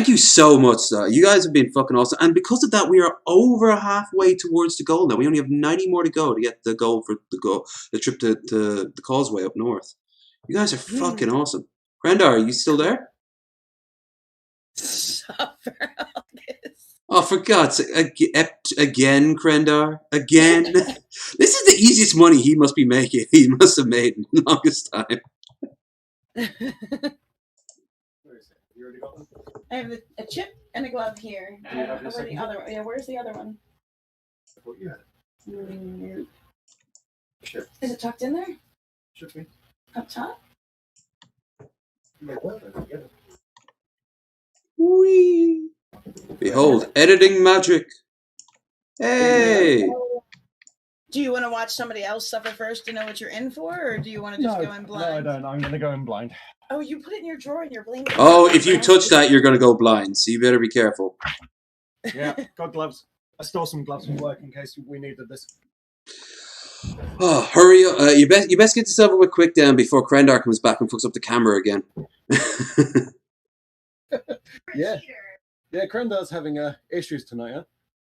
you so much. You guys have been fucking awesome, and because of that, we are over halfway towards the goal now. We only have 90 more to go to get the goal for the trip to the causeway up north. You guys are fucking awesome. Krendar, are you still there? Suffer all this. Oh, for God's sake. Again, Krendar? Again? This is the easiest money he must be making. He must have made in the longest time. I have a chip and a glove here. Where's the other one? Yeah, where's the other one? I thought you had it. Chip. Is it tucked in there? Should be. Up top? Whee! Behold, editing magic. Hey! Do you want to watch somebody else suffer first to know what you're in for, or do you want to just go in blind? No, I don't. I'm going to go in blind. Oh, you put it in your drawer and you're blinking. Oh, if you touch that, you're going to go blind, so you better be careful. Yeah, got gloves. I stole some gloves from work in case we needed this. Oh, hurry up. You best get yourself over quick down before Krendar comes back and fucks up the camera again. Yeah. Yeah, Krendar's having issues tonight, huh?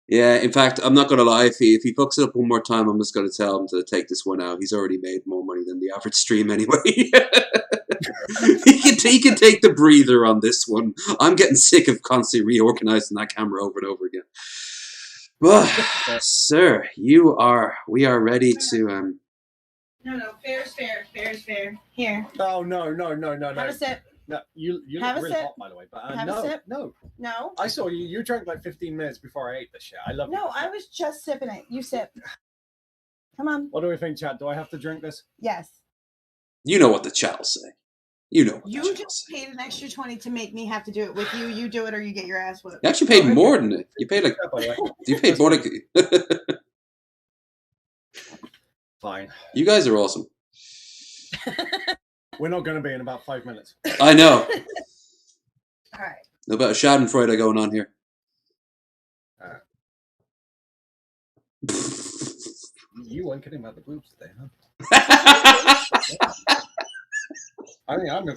Yeah, in fact, I'm not going to lie. If he fucks it up one more time, I'm just going to tell him to take this one out. He's already made more money than the average stream anyway. he can take the breather on this one. I'm getting sick of constantly reorganizing that camera over and over again. Well, sir, we are ready to... No, fair's fair. Fair's fair. Here. Oh, no. Have a sip. No, you Have look a really sip. hot, by the way. But Have a sip. No. No? I saw you. You drank like 15 minutes before I ate this shit. I love No, I was just sipping it. You sip. Come on. What do we think, chat? Do I have to drink this? Yes. You know what the chat will say. You know what the You chat will just say. paid an extra 20 to make me have to do it with you. You do it or you get your ass whipped. You actually paid more than it. You paid more than... Fine. You guys are awesome. We're not going to be in about 5 minutes. I know. All right. No better schadenfreude going on here. You weren't kidding about the boobs today, huh? I mean, I'm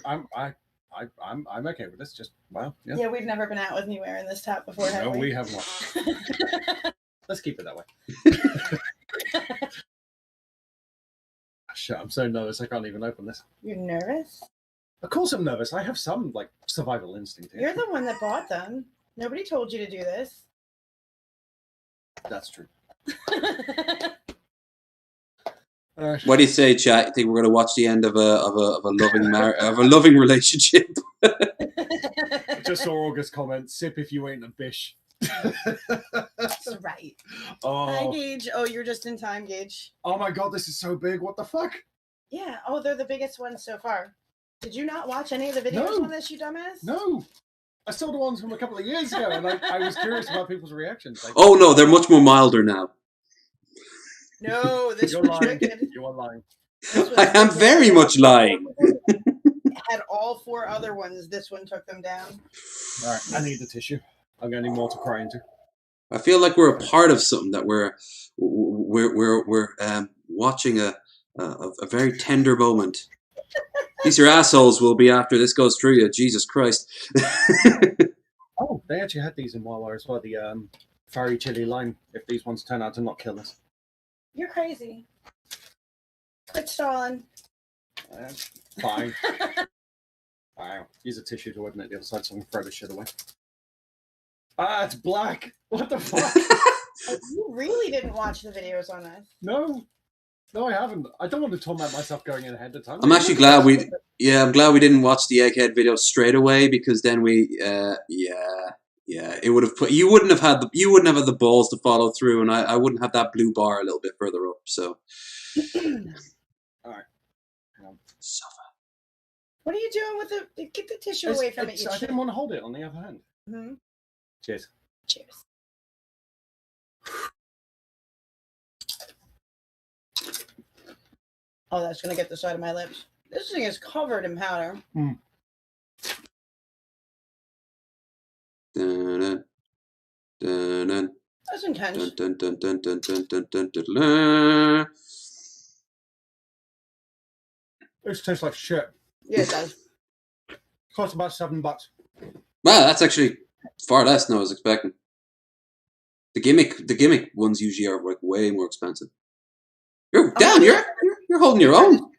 okay with this. Just wow. Yeah, we've never been out with me wearing this top before, have No, we? we have not. Let's keep it that way. Shit, I'm so nervous. I can't even open this. You're nervous? Of course, I'm nervous. I have some like survival instinct here. You're the one that bought them. Nobody told you to do this. That's true. What do you say, chat? You think we're going to watch the end of a loving relationship? Just saw August comment, sip if you ain't a bish. That's right. Oh. Hi, Gage. Oh, you're just in time, Gage. Oh my god, this is so big. What the fuck? Yeah. Oh, they're the biggest ones so far. Did you not watch any of the videos on this, you dumbass? No. I saw the ones from a couple of years ago, and I was curious about people's reactions. Like, Oh no, they're much more milder now. No, this you're was lying. wicked. You are lying. I am very much lying. Had all 4 other ones. This one took them down. All right, I need the tissue. I'm going to need more to cry into. I feel like we're a part of something, that we're watching a very tender moment. These are assholes will be after this goes through you. Jesus Christ. Oh, they actually had these in Wawa as well. The fiery chili lime. If these ones turn out to not kill us. You're crazy. Quit stalling. Fine. Wow. Use a tissue to open it the other side so I can throw this shit away. Ah, it's black. What the fuck? You really didn't watch the videos on this. No. No, I haven't. I don't want to torment myself going in ahead of time. I'm actually glad I'm glad we didn't watch the Egghead video straight away, because then it would have you wouldn't have had the balls to follow through, and I wouldn't have that blue bar a little bit further up. So, all right. Suffer. What are you doing with the? Get the tissue away from it. I didn't want to hold it on the other hand. Mm-hmm. Cheers. Cheers. Oh, that's gonna get the side of my lips. This thing is covered in powder. Mm. Dun, dun, dun, dun. That's intense. Dun, dun, dun, dun, dun, dun, dun, dun, dun. This tastes like shit. Yeah, it does. Costs about $7. Wow, that's actually far less than I was expecting. The gimmick ones usually are like way more expensive. You're holding your own.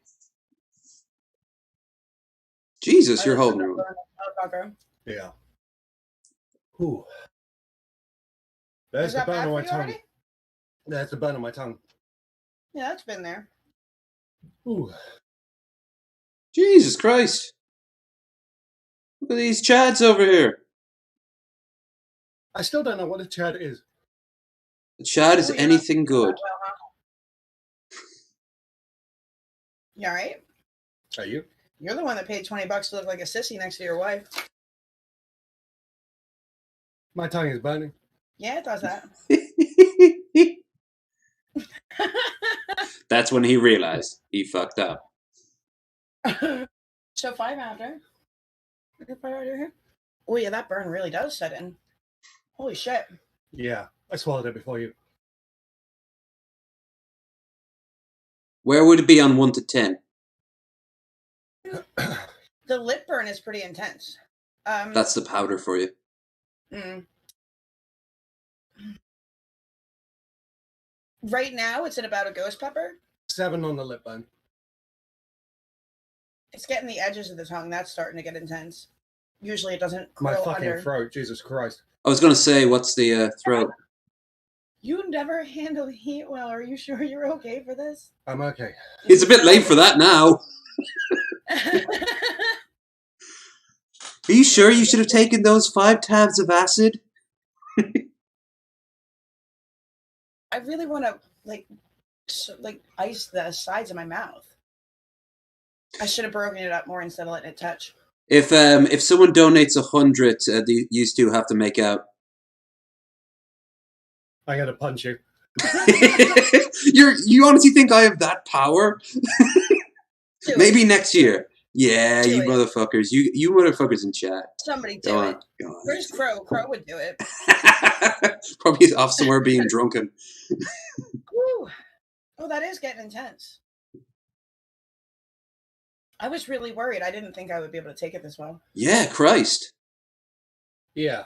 Jesus, you're holding your own. Yeah. Ooh. There's the burn on my tongue. There's the burn on my tongue. Yeah, that's been there. Ooh. Jesus Christ. Look at these chads over here. I still don't know what a chad is. A chad is anything good. You alright? Are you? You're the one that paid $20 to look like a sissy next to your wife. My tongue is burning. Yeah, it does that. That's when he realized he fucked up. So 5 after. Oh yeah, that burn really does set in. Holy shit. Yeah, I swallowed it before you. Where would it be on 1 to 10? The lip burn is pretty intense. That's the powder for you. Right now, it's at about a ghost pepper. 7 on the lip burn. It's getting the edges of the tongue. That's starting to get intense. Usually it doesn't My curl fucking under. throat, Jesus Christ. I was going to say, what's the throat? You never handle heat well. Are you sure you're okay for this? I'm okay. It's a bit late for that now. Are you sure you should have taken those 5 tabs of acid? I really want to ice the sides of my mouth. I should have broken it up more instead of letting it touch. If someone donates 100, you two have to make out. I'm gonna punch you. You honestly think I have that power? Maybe next year. Yeah, Do you it. motherfuckers. You motherfuckers in chat. Somebody do it. Go on. Where's Crow? Crow would do it. Probably off somewhere being drunken. Woo. Oh, that is getting intense. I was really worried. I didn't think I would be able to take it this well. Yeah, Christ. Yeah.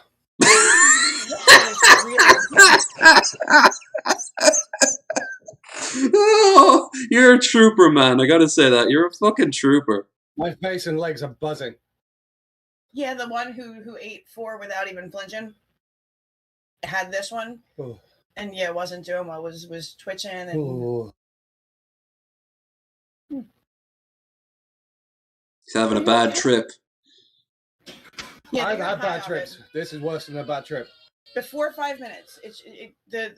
Oh, you're a trooper, man. I gotta say that. You're a fucking trooper. My face and legs are buzzing. Yeah, the one who ate 4 without even flinching had this one, and yeah, wasn't doing well. Was twitching and. He's having a bad trip. Yeah, I've had bad trips. This is worse than a bad trip. Before 5 minutes,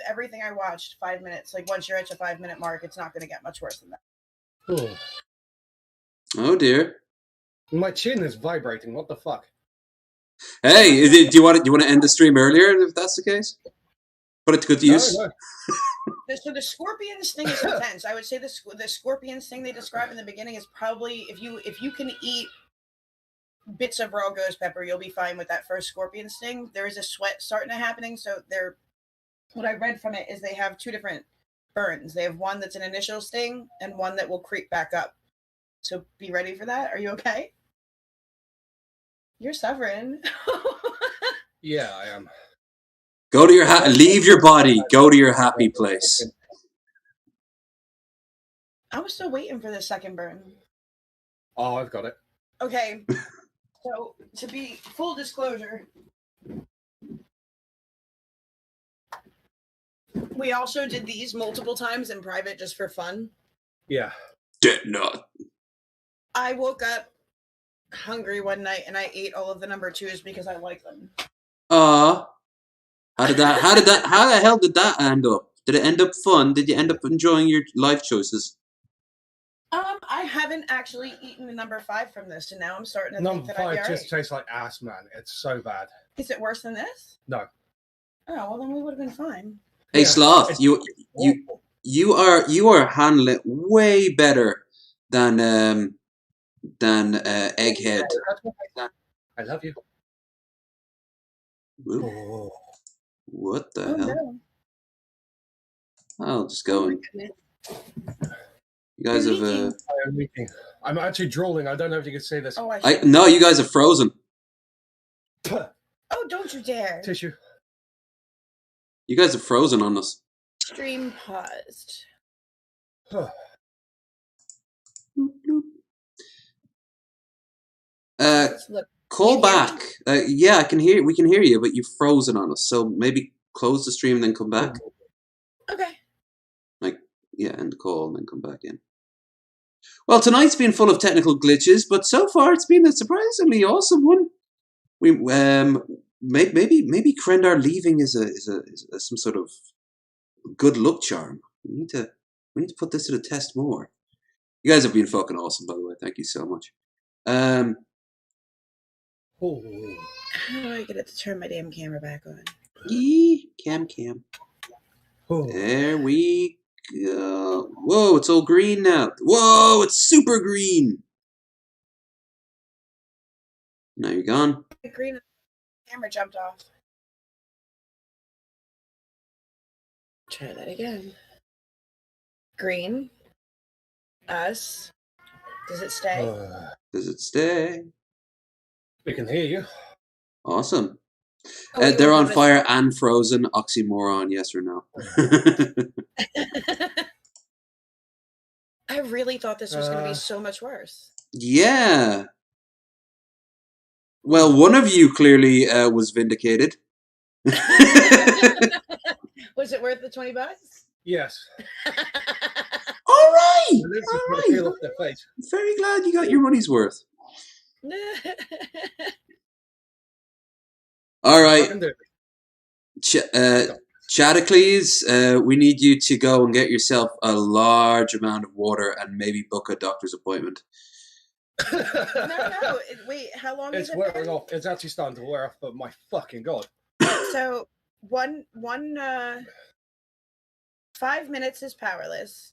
everything I watched 5 minutes. Like once you're at your 5-minute mark, it's not going to get much worse than that. Oh dear. My chin is vibrating. What the fuck? Hey, do you want to end the stream earlier if that's the case? Put it to good use. No. So the scorpions thing is intense. I would say the scorpions thing they describe in the beginning is probably if you can eat bits of raw ghost pepper, you'll be fine with that first scorpion sting. There is a sweat starting to happening. So what I read from it is they have 2 different burns. They have one that's an initial sting and one that will creep back up. So be ready for that. Are you okay? You're suffering. Yeah, I am. Go to your leave your body. Go to your happy place. I was still waiting for the second burn. Oh, I've got it. Okay. So to be full disclosure, we also did these multiple times in private just for fun. Yeah. Did not. I woke up hungry one night and I ate all of the number 2s because I like them. How the hell did that end up? Did it end up fun? Did you end up enjoying your life choices? I haven't actually eaten the number 5 from this, and now I'm starting to Number think that 5 just tastes like ass, man. It's so bad. Is it worse than this? No. Oh, well then we would have been fine. Hey, Sloth, you are handling it way better than Egghead. I love you. Ooh. What the hell? No. I'll just go and. You guys have. I'm actually drooling. I don't know if you can see this. Oh, no, you guys have frozen. Oh, don't you dare! Tissue. You guys have frozen on us. Stream paused. Bloop, bloop. Call back. Yeah, I can hear. We can hear you, but you've frozen on us. So maybe close the stream and then come back. Okay. End the call and then come back in. Well, tonight's been full of technical glitches, but so far it's been a surprisingly awesome one. We maybe Krendar leaving is some sort of good luck charm. We need to put this to the test more. You guys have been fucking awesome, by the way. Thank you so much. How do I get it to turn my damn camera back on? Cam. There we go. Whoa, it's all green now. Whoa, it's super green. Now you're gone. The green camera jumped off. Try that again. Green. Us. Does it stay? Does it stay? We can hear you. Awesome. They're on fire and frozen. Oxymoron, yes or no? I really thought this was going to be so much worse. Yeah. Well, one of you clearly was vindicated. Was it worth the $20? Yes. All right. Face. Very glad you got your money's worth. All right. Chadicles, we need you to go and get yourself a large amount of water and maybe book a doctor's appointment. No. Wait, how long is it? It's wearing off. It's actually starting to wear off, but my fucking God. So, 5 minutes is powerless.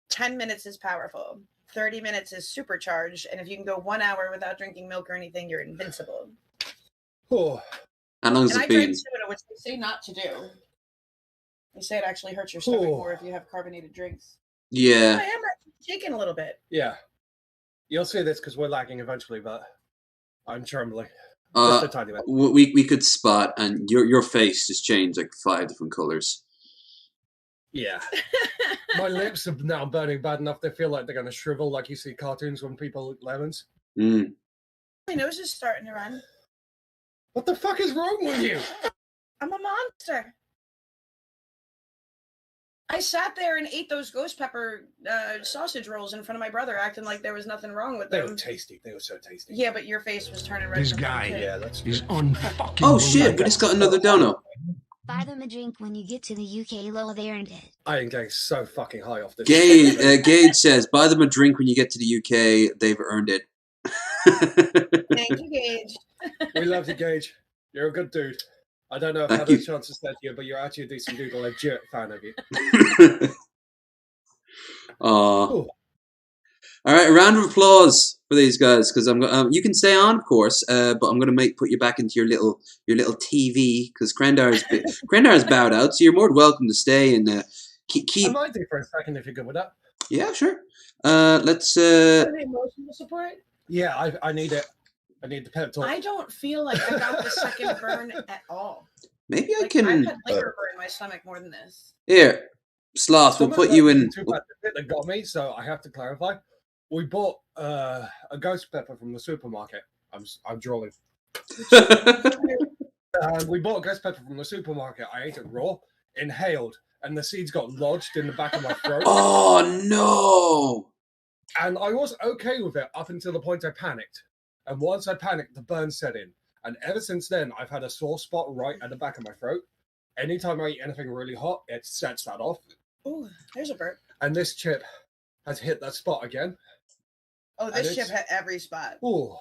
10 minutes is powerful. 30 minutes is supercharged. And if you can go 1 hour without drinking milk or anything, you're invincible. Oh. How long has it been? Drank soda, which they say not to do. They say it actually hurts your stomach more if you have carbonated drinks. Yeah. I am shaking a little bit. Yeah. You'll see this because we're lagging eventually, but I'm trembling. Just a tiny bit. We could spot, and your face just changed like 5 different colors. Yeah. My lips are now burning bad enough they feel like they're going to shrivel like you see cartoons when people eat lemons. Mm. My nose is starting to run. What the fuck is wrong with you? I'm a monster. I sat there and ate those ghost pepper sausage rolls in front of my brother, acting like there was nothing wrong with They them. were tasty. They were so tasty. Yeah, but your face was turning red. This guy Yeah, that's is true. unfucking. Oh shit, we just got another dono. Buy them a drink when you get to the UK. Lol, they earned it. I am getting so fucking high off this. Gage says, buy them a drink when you get to the UK. They've earned it. Thank you, Gage. We love you, Gage. You're a good dude. I don't know if I Thank had you. a chance to say to you, but you're actually a decent dude. I'm a legit fan of you. Aw. Cool. All right, a round of applause for these guys because you can stay on, of course, but I'm going to put you back into your little TV because Krendar's bowed out, so you're more than welcome to stay and keep. I might do for a second if you're good with that. Yeah, sure. Let's. Emotional support. Yeah, I need it. I need the pep talk. I don't feel like I got the second burn at all. Maybe I Like, can. I've had liquor burn in my stomach more than this. Here, Sloth. We'll put you in. Too bad the bit that got me, so I have to clarify. We bought a ghost pepper from the supermarket. I'm drooling. We bought a ghost pepper from the supermarket. I ate it raw, inhaled, and the seeds got lodged in the back of my throat. Oh no! And I was okay with it up until the point I panicked. And once I panicked, the burn set in. And ever since then, I've had a sore spot right at the back of my throat. Anytime I eat anything really hot, it sets that off. Ooh, there's a burp. And this chip has hit that spot again. Oh, this And chip it's- hit every spot. Ooh.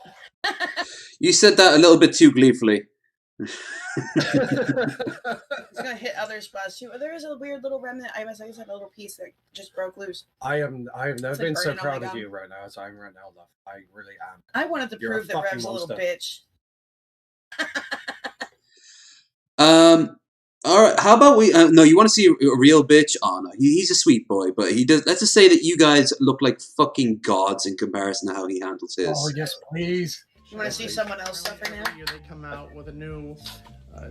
You said that a little bit too gleefully. It's gonna hit other spots too. Oh, there is a weird little remnant. I guess a little piece that just broke loose. I have never It's like been so burning on proud my of gum. you right now as I am right now, love. I really am. I wanted to You're a prove that fucking Rev's a little monster. bitch. All right. How about we? No, you want to see a real bitch? Oh no, he's a sweet boy, but he does. Let's just say that you guys look like fucking gods in comparison to how he handles his. Oh, yes, please. You want to see someone else suffer now? Every year they come out with a new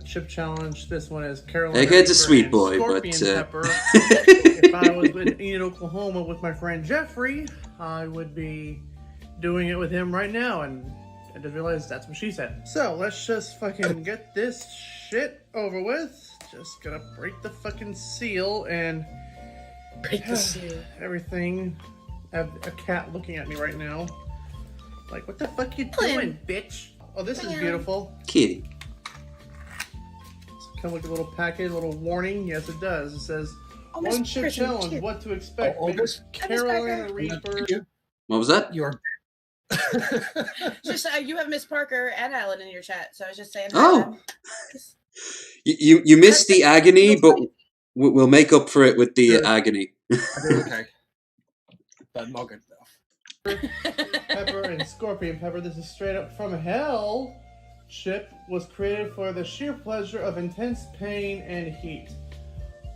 chip challenge. This one is Carolina Egghead's a Reaper sweet and boy, Scorpion but, Pepper. If I was in Enid, Oklahoma with my friend Jeffrey, I would be doing it with him right now, and I just realized that's what she said. So let's just fucking get this shit over with. Just gonna break the fucking seal and Break the seal. everything. I have a cat looking at me right now. Like, what the fuck you doing, bitch? Oh, this is beautiful. Kitty. Come with a little package, a little warning. Yes, it does. It says, Oh, Miss one chip Christian, challenge, cute. what to expect. Oh, August? Carolina Reaper. What was that? You're. Just you have Miss Parker and Alan in your chat, so I was just saying. Oh. You missed the agony, but we'll make up for it with the Good. agony. Okay. But not good enough. Pepper and Scorpion Pepper. This is straight up from hell. Chip was created for the sheer pleasure of intense pain and heat.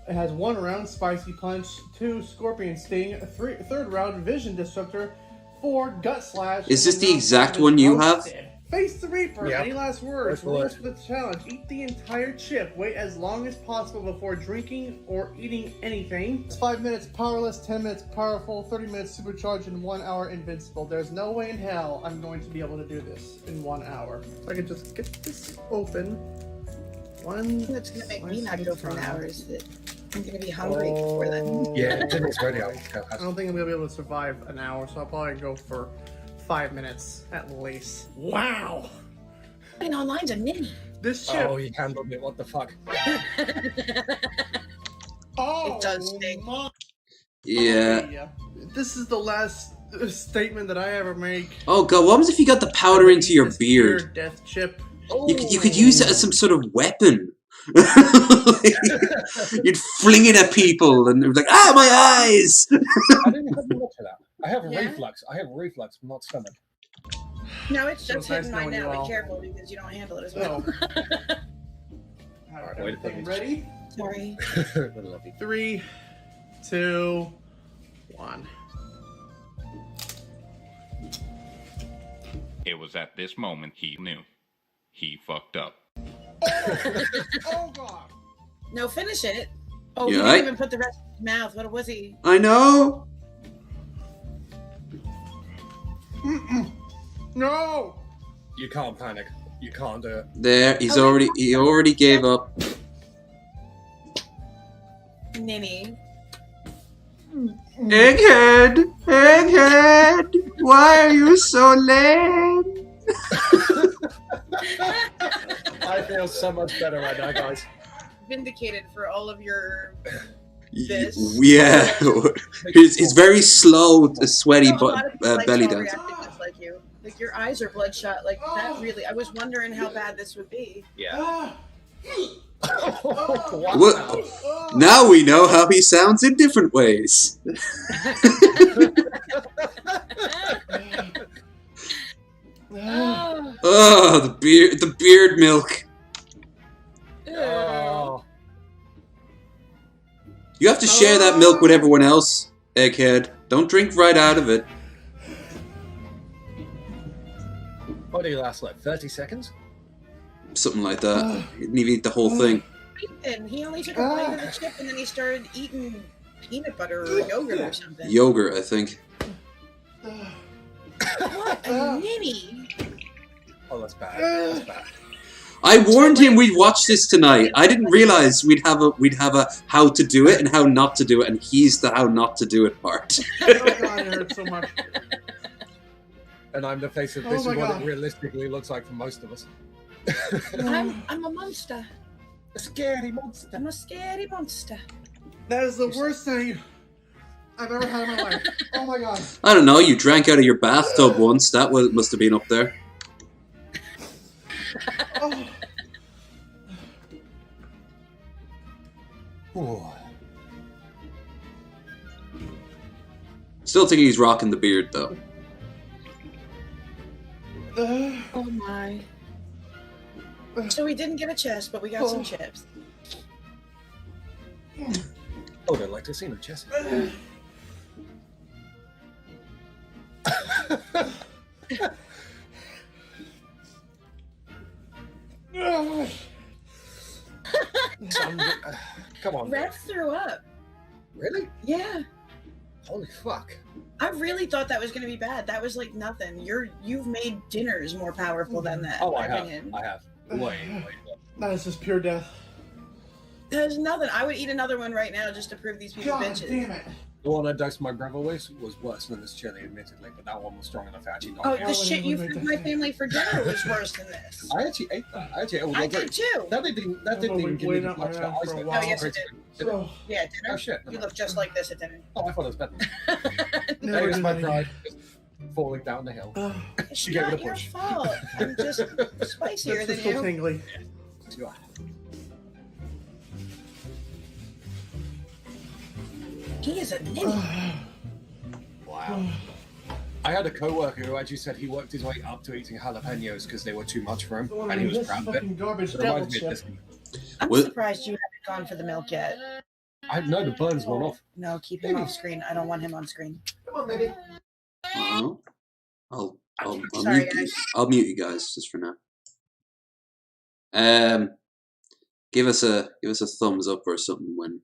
It has 1 round Spicy Punch, 2 Scorpion Sting, 3rd round Vision Disruptor, 4 Gut Slash. Is this and the round exact 5 one is you have? roasted. Face the Reaper. Yeah. Any last words? Go for Rules it. for the challenge. Eat the entire chip. Wait as long as possible before drinking or eating anything. It's 5 minutes powerless, 10 minutes powerful, 30 minutes supercharged, and 1 hour invincible. There's no way in hell I'm going to be able to do this in 1 hour. If I can just get this open. One. That's gonna make me not go for an hour. Is that I'm gonna be hungry before then. Yeah, dinner's ready. I don't think I'm gonna be able to survive an hour, so I'll probably go for 5 minutes at least. Wow! Putting online's a ninny. This chip. Oh, you handled it. What the fuck? Oh, It does stink. my- Yeah. This is the last statement that I ever make. Oh god, what happens if you got the powder into your This beard? pure death chip. You could use it as some sort of weapon. You'd fling it at people and it was like, ah, my eyes! I didn't have much of that. I have Yeah? reflux. I have reflux, not stomach. No, it's So just nice hitting mine knowing now. you all. Be careful because you don't handle it as well. Alright, wait a everything minute. ready? Sorry. I love you. 3, 2, 1. It was at this moment he knew. He fucked up. Oh god! No, finish it. Oh, You he alright? didn't even put the rest in his mouth. What was he? I know. No! You can't panic. You can't do it. There, he already gave up. Ninny. Egghead! Egghead! Why are you so lame? I feel so much better right now, guys. Vindicated for all of your this. Yeah. It's very slow, sweaty belly dance. Just like you. Like your eyes are bloodshot. Like that really. I was wondering how bad this would be. Yeah. Well, now we know how he sounds in different ways. Oh, the beard milk. Oh. You have to share that milk with everyone else, Egghead. Don't drink right out of it. What do you last, like 30 seconds? Something like that. You didn't even eat the whole thing. And he only took a bite of the chip and then he started eating peanut butter or yogurt or something. Yogurt, I think. What a ninny! Oh, that's bad. That's bad. I warned him we'd watch this tonight. I didn't realize we'd have a how to do it and how not to do it, and he's the how not to do it part. Oh god, it hurts so much. And I'm the face of this is what it realistically looks like for most of us. I'm a monster. A scary monster. I'm a scary monster. That is the worst thing I've ever had in my life. Oh my god. I don't know, you drank out of your bathtub once. That must have been up there. Oh. Still think he's rocking the beard, though. Oh my. So we didn't get a chest, but we got some chips. Oh, I'd like to see the chest. Come on. Rex threw up. Really? Yeah. Holy fuck. I really thought that was going to be bad. That was like nothing. You've made dinners more powerful than that. Oh, in my I have. opinion. I have. Way. That is just pure death. There's nothing. I would eat another one right now just to prove these people God bitches. damn it. The one I dosed my brother with was worse than this chili, admittedly, but that one was strong enough to actually knock Oh, me the out. shit you fed my family for dinner was worse than this. I actually ate that. I did too. That didn't even give me the much that I said. Oh, yes, it did. Oh, Yeah, dinner. Oh, shit. You look just like this at dinner. Oh, I thought it was better. never There's did my that pride again. just falling down the hill. It's She gave it not a your push. fault. I'm just spicier That's than just so you. tingly. You are. He is a ninny. Wow. I had a coworker who actually said he worked his way up to eating jalapenos because they were too much for him, and he was This proud of it. fucking garbage It double reminds me of chip. this. I'm What? surprised you haven't gone for the milk yet. I know the burns worn off. No, keep him off screen. I don't want him on screen. Come on, baby. I'll Sorry, mute you. guys. I'll mute you guys just for now. Give us a thumbs up or something when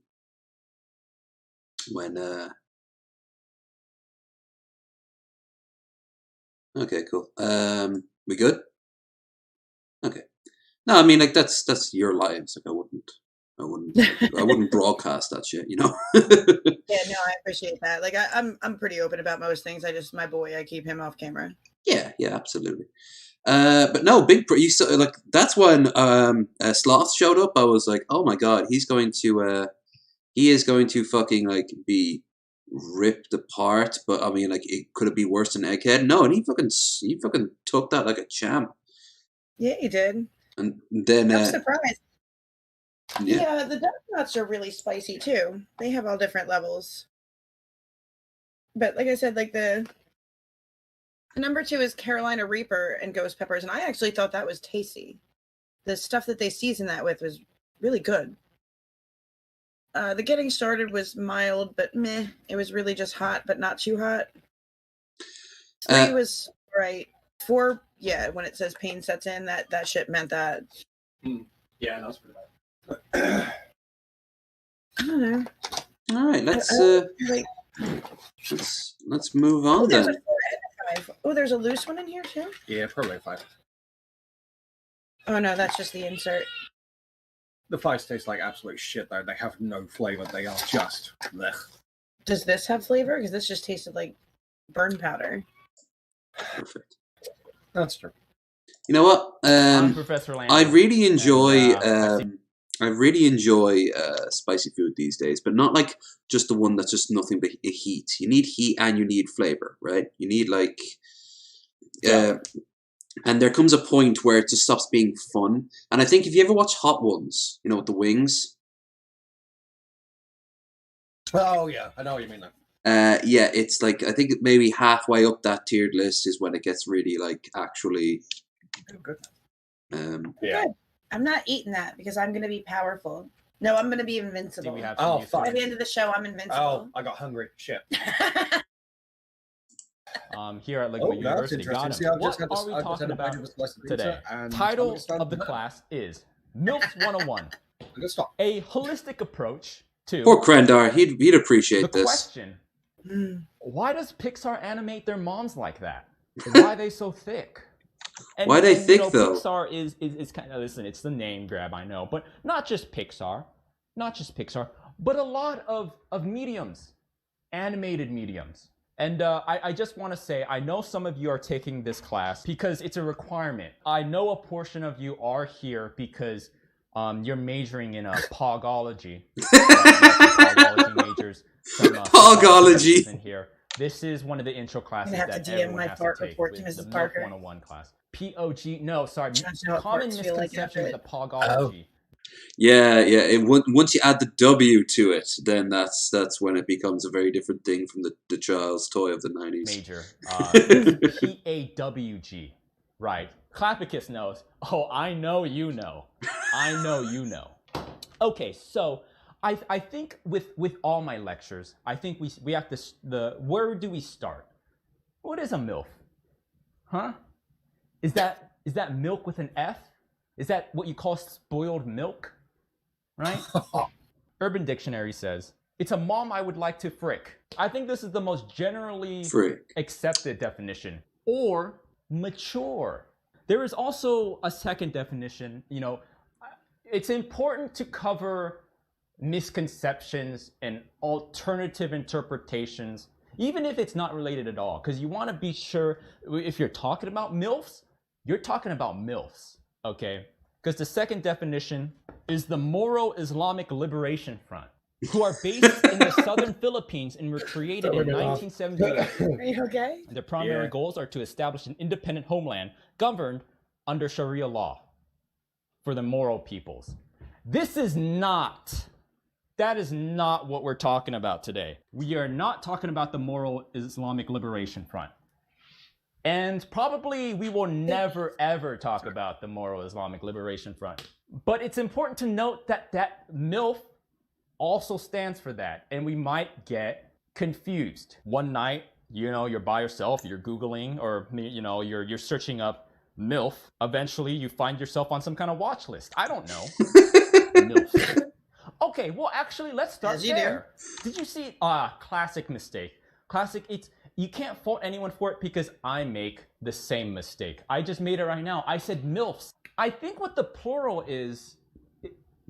Okay, cool. We good? Okay. No, I mean like that's your lives. Like I wouldn't broadcast that shit, you know. Yeah, no, I appreciate that. Like I'm pretty open about most things. My boy, I keep him off camera. Yeah, absolutely. But no, you saw, like that's when Sloth showed up. I was like, oh my god, he is going to fucking like be ripped apart. But I mean, like, could it be worse than Egghead? No, and he fucking took that like a champ. Yeah, he did. And then I'm surprised. yeah. Yeah, the duck nuts are really spicy too. They have all different levels. But like I said, like the number 2 is Carolina Reaper and ghost peppers, and I actually thought that was tasty. The stuff that they seasoned that with was really good. The getting started was mild, but meh. It was really just hot, but not too hot. 3 was right. 4, yeah, when it says pain sets in, that shit meant that. Yeah, that's pretty bad. I don't know. All right, let's move on There's then. a 4 and a 5. Oh, there's a loose one in here too? Yeah, probably 5. Oh no, that's just the insert. The fights taste like absolute shit, though. They have no flavor. They are just blech. Does this have flavor? Because this just tasted like burn powder. Perfect. That's true. You know what? I'm Professor Lando. I really enjoy. And, I really enjoy spicy food these days, but not like just the one that's just nothing but heat. You need heat and you need flavor, right? You need like, and there comes a point where it just stops being fun. And I think if you ever watch Hot Ones, you know, with the wings. Oh yeah, I know what you mean. Yeah, it's like I think maybe halfway up that tiered list is when it gets really like actually. Good. Yeah. I'm not eating that because I'm gonna be powerful. No, I'm gonna be invincible. Fuck. By the end of the show, I'm invincible. Oh, I got hungry. Shit. Here at Ligma University, what are we talking about today? Title of the class is Milf's 101. A holistic approach to... Poor Krendar, he'd appreciate the this. Question, why does Pixar animate their moms like that? Why are they so thick? And, why are they thick, though? Pixar is kind of, listen, it's the name grab, I know, but not just Pixar, but a lot of mediums, animated mediums. And I just want to say, I know some of you are taking this class because it's a requirement. I know a portion of you are here because you're majoring in pogology. Pogology majors. Pogology. In here. This is one of the intro classes that everyone has to take with the Milf 101 class. POG, no, sorry. Common misconception of the pogology. Yeah. Once you add the W to it, then that's when it becomes a very different thing from the child's toy of the 90s. Major. P-A-W-G. Right. Clapicus knows. Oh, I know you know. I know you know. Okay, so I think with all my lectures, I think we have to where do we start? What is a MILF? Huh? Is that milk with an F? Is that what you call spoiled milk? Right? Urban Dictionary says, it's a mom I would like to frick. I think this is the most generally accepted definition. Or mature. There is also a second definition. You know, it's important to cover misconceptions and alternative interpretations, even if it's not related at all, because you want to be sure if you're talking about MILFs, you're talking about MILFs, okay? Because the second definition is the Moro Islamic Liberation Front, who are based in the southern Philippines and were created in 1978. Are you okay? Their primary goals are to establish an independent homeland governed under Sharia law for the Moro peoples. That is not what we're talking about today. We are not talking about the Moro Islamic Liberation Front. And probably we will never, ever talk about the Moro Islamic Liberation Front. But it's important to note that MILF also stands for that. And we might get confused. One night, you know, you're by yourself, you're Googling, or, you know, you're searching up MILF. Eventually, you find yourself on some kind of watch list. I don't know. MILF. Okay, well, actually, let's start there. Did you see? Classic mistake. You can't fault anyone for it because I make the same mistake. I just made it right now. I said MILFs. I think what the plural is,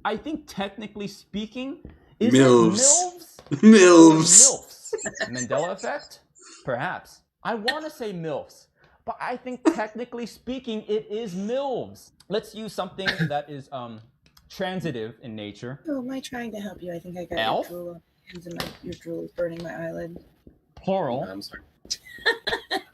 I think technically speaking, is MILFs. it MILFs? Mandela effect? Perhaps. I want to say MILFs, but I think technically speaking, it is MILFs. Let's use something that is transitive in nature. Oh, am I trying to help you? I think I got Elf? your drool. Your drool is burning my eyelid. Plural. I'm sorry.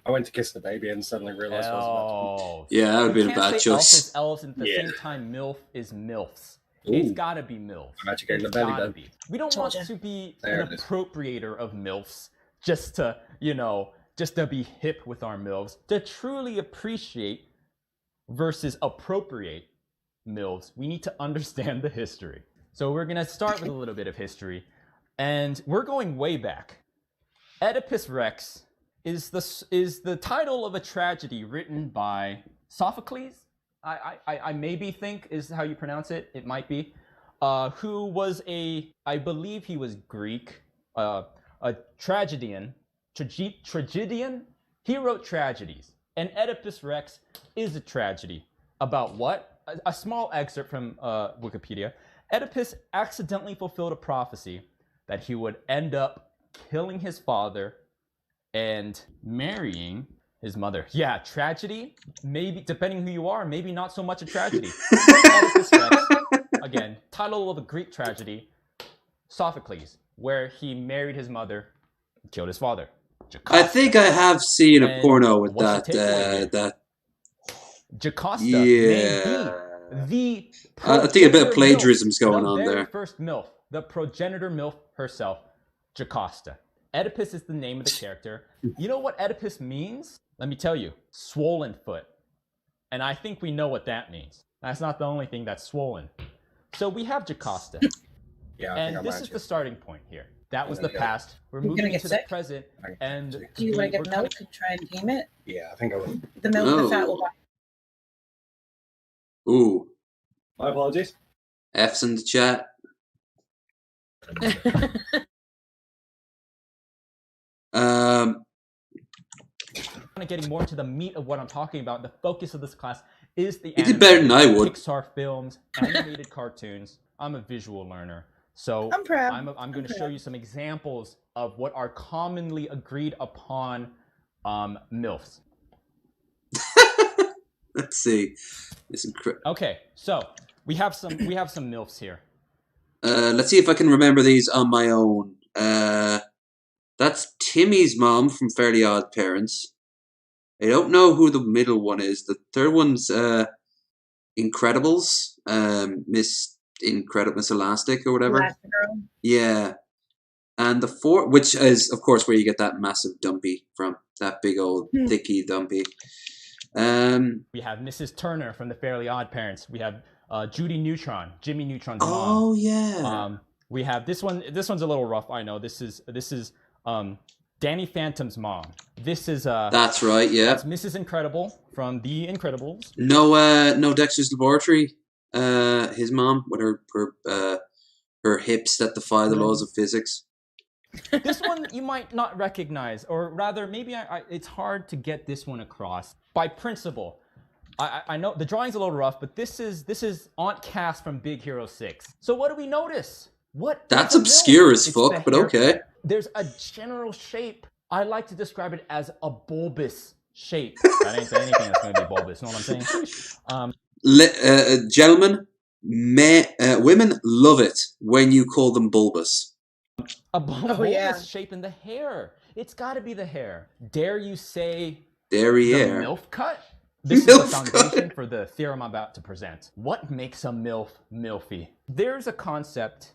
I went to kiss the baby and suddenly realized I was about to. Yeah, that would have been a bad choice. Elf and at the same time, MILF is MILFs. It's gotta be MILF. I'm actually getting the belly done. We don't want to be an appropriator of MILFs just to, just to be hip with our MILFs. To truly appreciate versus appropriate MILFs, we need to understand the history. So we're gonna start with a little bit of history, and we're going way back. Oedipus Rex is the title of a tragedy written by Sophocles. I maybe think is how you pronounce it. It might be. Who was I believe he was Greek, a tragedian. Tragedian. He wrote tragedies, and Oedipus Rex is a tragedy about what? a small excerpt from Wikipedia. Oedipus accidentally fulfilled a prophecy that he would end up killing his father and marrying his mother. Yeah, tragedy, maybe, depending who you are, maybe not so much a tragedy. Oedipus Rex, again, title of a Greek tragedy, Sophocles, where he married his mother and killed his father. I think I have seen a porno with what's the takeaway here? that. Jocasta Yeah. may be the I think a bit of progenitor plagiarism's MILF, going the on very there. first MILF, the progenitor MILF herself, Jocasta. Oedipus is the name of the character. You know what Oedipus means? Let me tell you, swollen foot. And I think we know what that means. That's not the only thing that's swollen. So we have Jocasta. Yeah, and this is the starting point here. That was the past. We're moving into the present. And do you want to get milk and try and tame it? Yeah, I think I will. The milk, the fat will buy. Ooh. My apologies. F's in the chat. Getting more into the meat of what I'm talking about, the focus of this class is the You did better than I would. Pixar films, animated cartoons. I'm a visual learner, so I'm proud. I'm going to show you some examples of what are commonly agreed upon MILFs. Let's see. Okay, so we have some MILFs here. Let's see if I can remember these on my own. That's Timmy's mom from Fairly Odd Parents. I don't know who the middle one is. The third one's Incredibles, Miss Elastic or whatever. Elastigirl. Yeah, and the fourth, which is of course where you get that massive dumpy from, that big old thicky dumpy. We have Mrs. Turner from the Fairly Odd Parents. We have Judy Neutron, Jimmy Neutron's mom. Oh yeah. We have this one. This one's a little rough. I know. This is Danny Phantom's mom. This is That's right. Yeah. That's Mrs. Incredible from The Incredibles. No Dexter's Laboratory. His mom with her hips that defy the laws of physics. This one you might not recognize, or rather, maybe it's hard to get this one across. By principle, I know the drawing's a little rough, but this is Aunt Cass from Big Hero 6. So what do we notice? That's obscure as fuck, but okay. There's a general shape. I like to describe it as a bulbous shape. That ain't anything that's going to be bulbous. You know what I'm saying? Gentlemen, women love it when you call them bulbous. A bulbous shape in the hair. It's got to be the hair. Dare you say derriere? Milf cut? This is the foundation for the theorem I'm about to present. What makes a MILF milfy? There's a concept.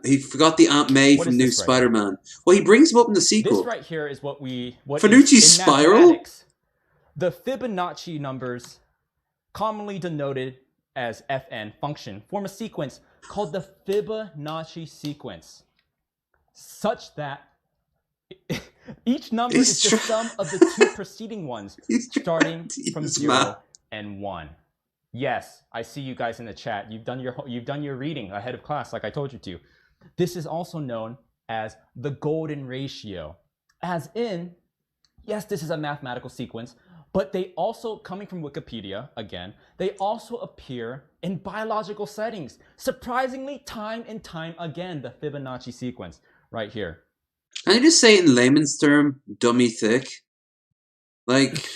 He forgot the Aunt May from New Spider-Man. Well, he brings him up in the sequel. This right here is what Finucci's spiral? The Fibonacci numbers, commonly denoted as Fn function, form a sequence called the Fibonacci sequence, such that each number is the sum of the two preceding ones, starting from 0 and 1. Yes, I see you guys in the chat. You've done your reading ahead of class, like I told you to. This is also known as the golden ratio, as in, yes, this is a mathematical sequence, but they also, coming from Wikipedia again, they also appear in biological settings. Surprisingly, time and time again, the Fibonacci sequence right here. Can I just say it in layman's term, dummy thick? Like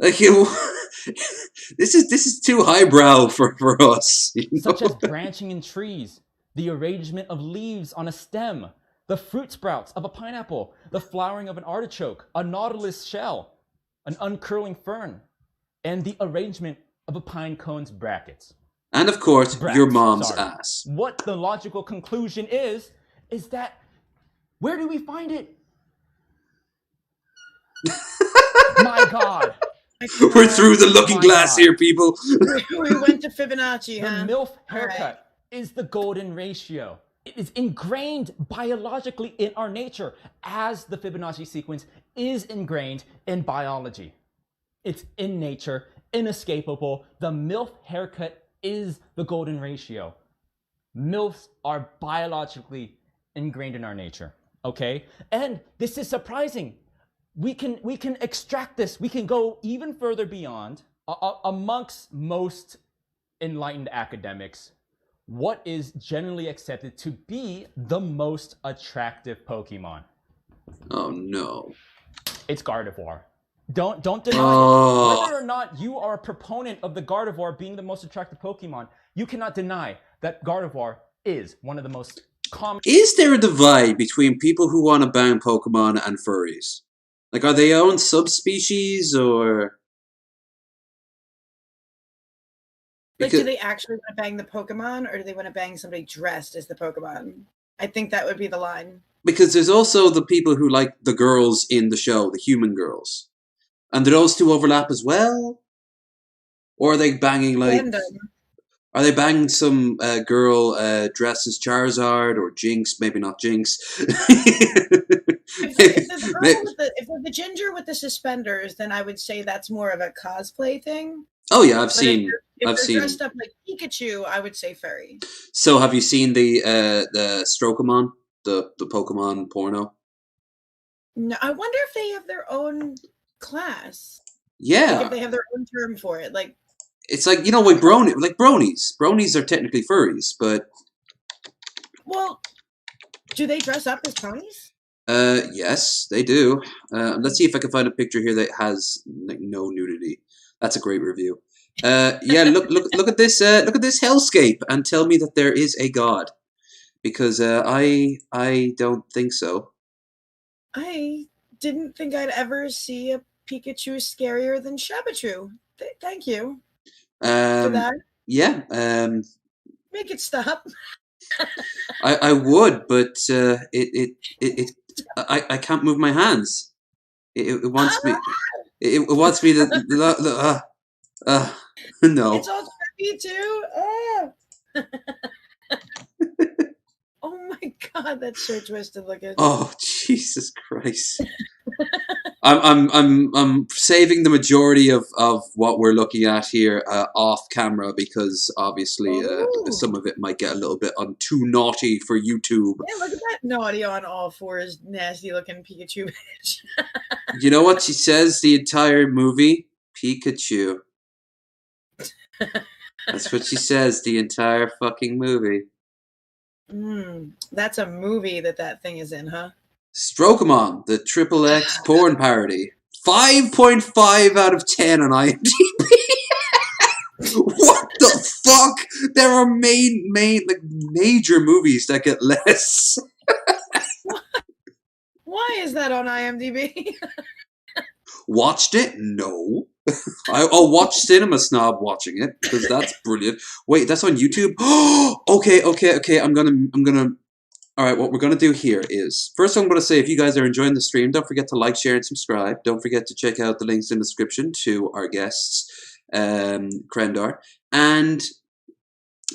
this is too highbrow for us. You know? Such as branching in trees, the arrangement of leaves on a stem, the fruit sprouts of a pineapple, the flowering of an artichoke, a nautilus shell, an uncurling fern, and the arrangement of a pine cone's brackets. And of course, your mom's ass. What the logical conclusion is that, where do we find it? My God. We're through the looking glass here, people. We went to Fibonacci, huh? The MILF haircut is the golden ratio. It is ingrained biologically in our nature, as the Fibonacci sequence is ingrained in biology. It's in nature, inescapable. The MILF haircut is the golden ratio. MILFs are biologically ingrained in our nature, okay? And this is surprising. we can extract this. We can go even further beyond. Amongst most enlightened academics, what is generally accepted to be the most attractive Pokemon? Oh no. It's Gardevoir. Don't deny Oh. it. Whether or not you are a proponent of the Gardevoir being the most attractive Pokemon, you cannot deny that Gardevoir is one of the most common. Is there a divide between people who want to bang Pokemon and furries? Like, are they own subspecies, or... Like, do they actually want to bang the Pokemon, or do they want to bang somebody dressed as the Pokemon? I think that would be the line. Because there's also the people who like the girls in the show, the human girls. And do those two overlap as well? Or are they banging, like... Are they banging some girl dressed as Charizard or Jinx? Maybe not Jinx. If they're the ginger with the suspenders, then I would say that's more of a cosplay thing. Oh yeah, I've seen. If they're dressed up like Pikachu, I would say furry. So have you seen the Strokomon, the Pokemon porno? No, I wonder if they have their own class. Yeah, like if they have their own term for it, like. It's like, you know, like bronies. Bronies are technically furries, but... Well, do they dress up as ponies? Yes, they do. Let's see if I can find a picture here that has like no nudity. That's a great review. Yeah, look at this hellscape and tell me that there is a god, because I don't think so. I didn't think I'd ever see a Pikachu scarier than Shabbatru. Thank you. For that? Yeah. Make it stop. I would, but I can't move my hands. It wants me. It wants me to. No. It's all trippy too. Oh my god, that's so twisted looking. Oh Jesus Christ. I'm saving the majority of what we're looking at here off camera, because obviously some of it might get a little bit too naughty for YouTube. Yeah, look at that naughty on all fours, nasty looking Pikachu bitch. You know what she says the entire movie? Pikachu. That's what she says the entire fucking movie. That's a movie that thing is in, huh? Strokomon, the XXX porn parody. 5.5 out of 10 on IMDb. What the fuck? There are major movies that get less. Why is that on IMDb? Watched it? No. I'll watch Cinema Snob watching it, because that's brilliant. Wait, that's on YouTube? Okay. I'm gonna. All right, what we're going to do here is, first I'm going to say, if you guys are enjoying the stream, don't forget to like, share, and subscribe. Don't forget to check out the links in the description to our guests, Krendar, and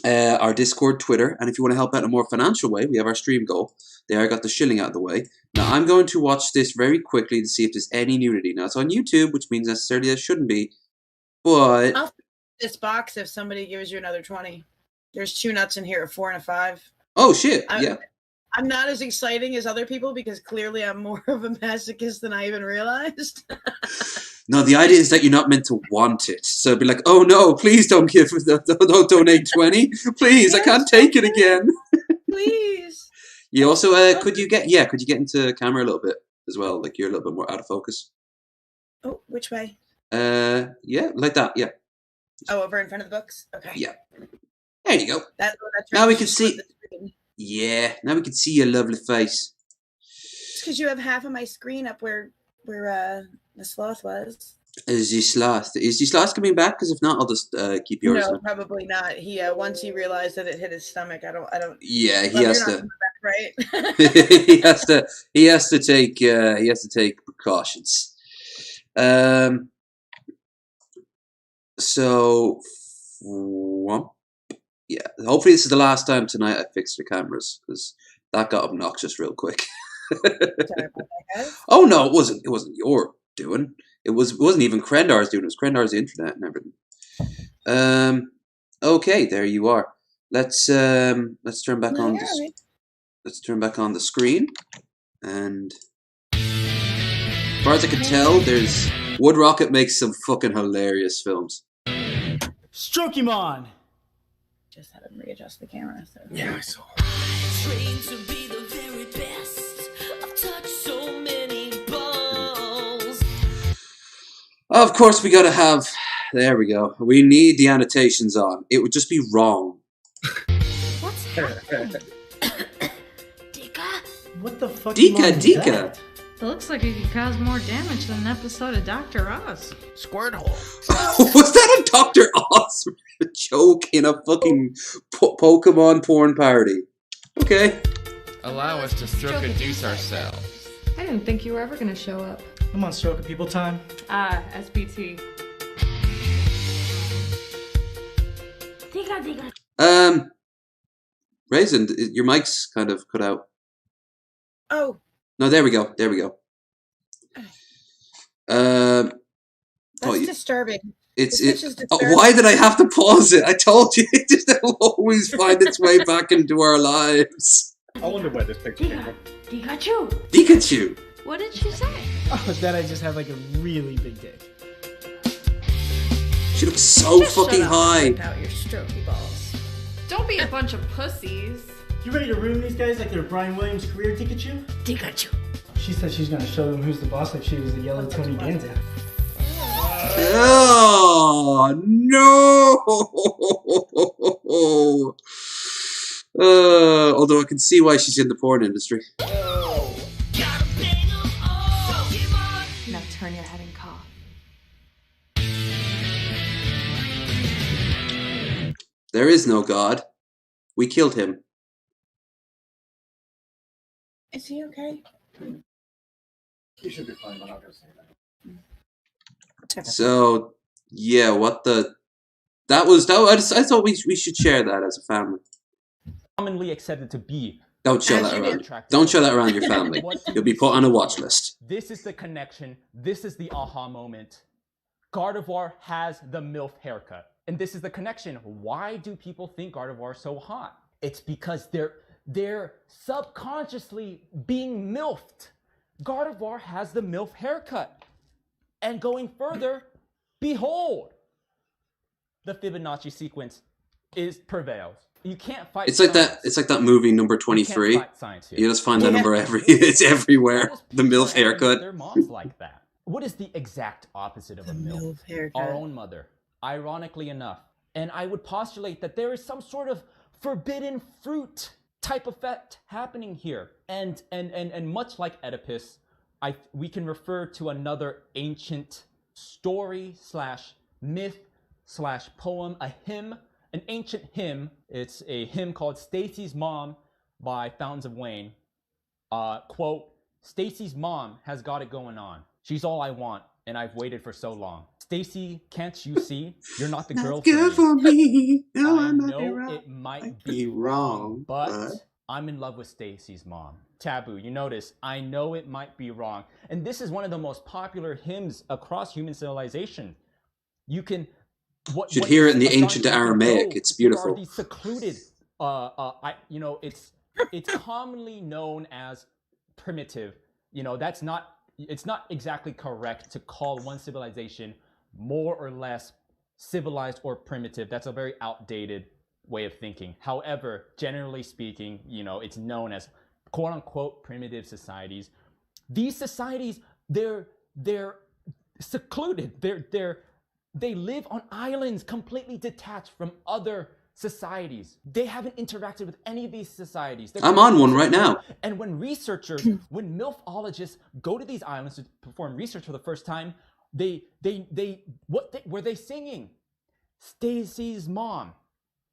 our Discord, Twitter. And if you want to help out in a more financial way, we have our stream goal. There, I got the shilling out of the way. Now, I'm going to watch this very quickly to see if there's any nudity. Now, it's on YouTube, which means necessarily there shouldn't be, but... I'll this box if somebody gives you another 20. There's 2 nuts in here, a 4 and a 5. Oh, shit, yeah. I'm not as exciting as other people because clearly I'm more of a masochist than I even realized. No, the idea is that you're not meant to want it. So it'd be like, oh no, please don't don't donate 20. Please, yes, I can't take it again. Please. You also, could you get into camera a little bit as well? Like you're a little bit more out of focus. Oh, which way? Yeah, like that, yeah. Oh, over in front of the books? Okay. Yeah. There you go. That's now we can see. Yeah, now we can see your lovely face. It's because you have half of my screen up where the sloth was. Is the sloth coming back? Because if not, I'll just keep yours. No, probably not. He once he realized that it hit his stomach. I don't. Yeah, he has to. Back, right? he has to take precautions. So. Yeah, hopefully this is the last time tonight I fix the cameras, because that got obnoxious real quick. Sorry about that, guys. Oh no, it wasn't your doing. It wasn't even Krendar's doing. It was Krendar's internet and everything. Okay, there you are. Let's turn back on. Let's turn back on the screen, and far as I can tell, there's Wood Rocket makes some fucking hilarious films. Strokemon! Just had him readjust the camera. So. Yeah, I saw. Trained to be the very best. I've touched so many balls. Of course, we gotta have. There we go. We need the annotations on. It would just be wrong. What's happening? What the fuck? Dika. It looks like it could cause more damage than an episode of Dr. Oz. Squirtle. Was that a Dr. Oz joke in a fucking Pokemon porn parody? Okay. Allow us to stroke-a-deuce ourselves. I didn't think you were ever gonna show up. I'm on stroke of people time. SBT. Raisin, your mic's kind of cut out. Oh. No, there we go. That's disturbing. Why did I have to pause it? I told you, it just will always find its way back into our lives. I wonder where this picture came from. Pikachu. What did she say? Oh, that I just have like a really big dick. She looks so fucking high. Out your strokey balls. Don't be a bunch of pussies. You ready to ruin these guys like they're Brian Williams' career, Pikachu? She said she's gonna show them who's the boss like she was the yellow Tony Danza. Oh, no! Although I can see why she's in the porn industry. Now turn your head and cough. There is no God. We killed him. Is he okay? He should be fine, but I'm not gonna say that. So, yeah, what the... I thought we should share that as a family. Commonly accepted to be. Don't show that around. Don't show that around your family. You'll be put on a watch list. This is the connection. This is the aha moment. Gardevoir has the MILF haircut. And this is the connection. Why do people think Gardevoir is so hot? It's because they're subconsciously being MILFed. Gardevoir has the MILF haircut. And going further, behold, the Fibonacci sequence prevails. You can't fight. It's like that. It's like that movie number 23. You just find that number it's everywhere. The MILF haircut. Their moms like that. What is the exact opposite of a MILF? Our own mother. Ironically enough, and I would postulate that there is some sort of forbidden fruit type effect happening here, and much like Oedipus, we can refer to another ancient story / myth / poem, a hymn. An ancient hymn. It's a hymn called Stacy's Mom by Fountains of Wayne. Quote, Stacy's mom has got it going on. She's all I want, and I've waited for so long. Stacy, can't you see? You're not the girl for me. No, I know it might be wrong, but I'm in love with Stacy's mom. Taboo, you notice, I know it might be wrong. And this is one of the most popular hymns across human civilization. You can... should hear it in the ancient Aramaic. It's beautiful. These secluded, it's commonly known as primitive. It's not exactly correct to call one civilization more or less civilized or primitive. That's a very outdated way of thinking. However, generally speaking, it's known as quote unquote primitive societies. These societies, they're secluded. They live on islands completely detached from other societies. They haven't interacted with any of these societies. I'm on one right now. And when researchers, when MILFologists go to these islands to perform research for the first time, what were they singing? Stacy's mom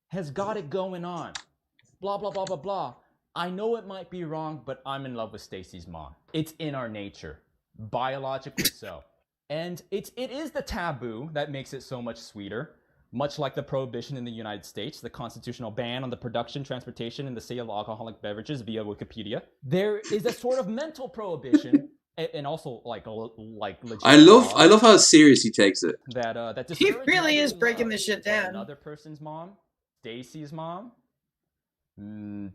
has got it going on. Blah, blah, blah, blah, blah. I know it might be wrong, but I'm in love with Stacy's mom. It's in our nature, biologically so. And it is the taboo that makes it so much sweeter, much like the prohibition in the United States, the constitutional ban on the production, transportation, and the sale of alcoholic beverages via Wikipedia. There is a sort of mental prohibition, and also like legit. I love how serious he takes it. That he really is breaking this shit down. Another person's mom, Stacy's mom,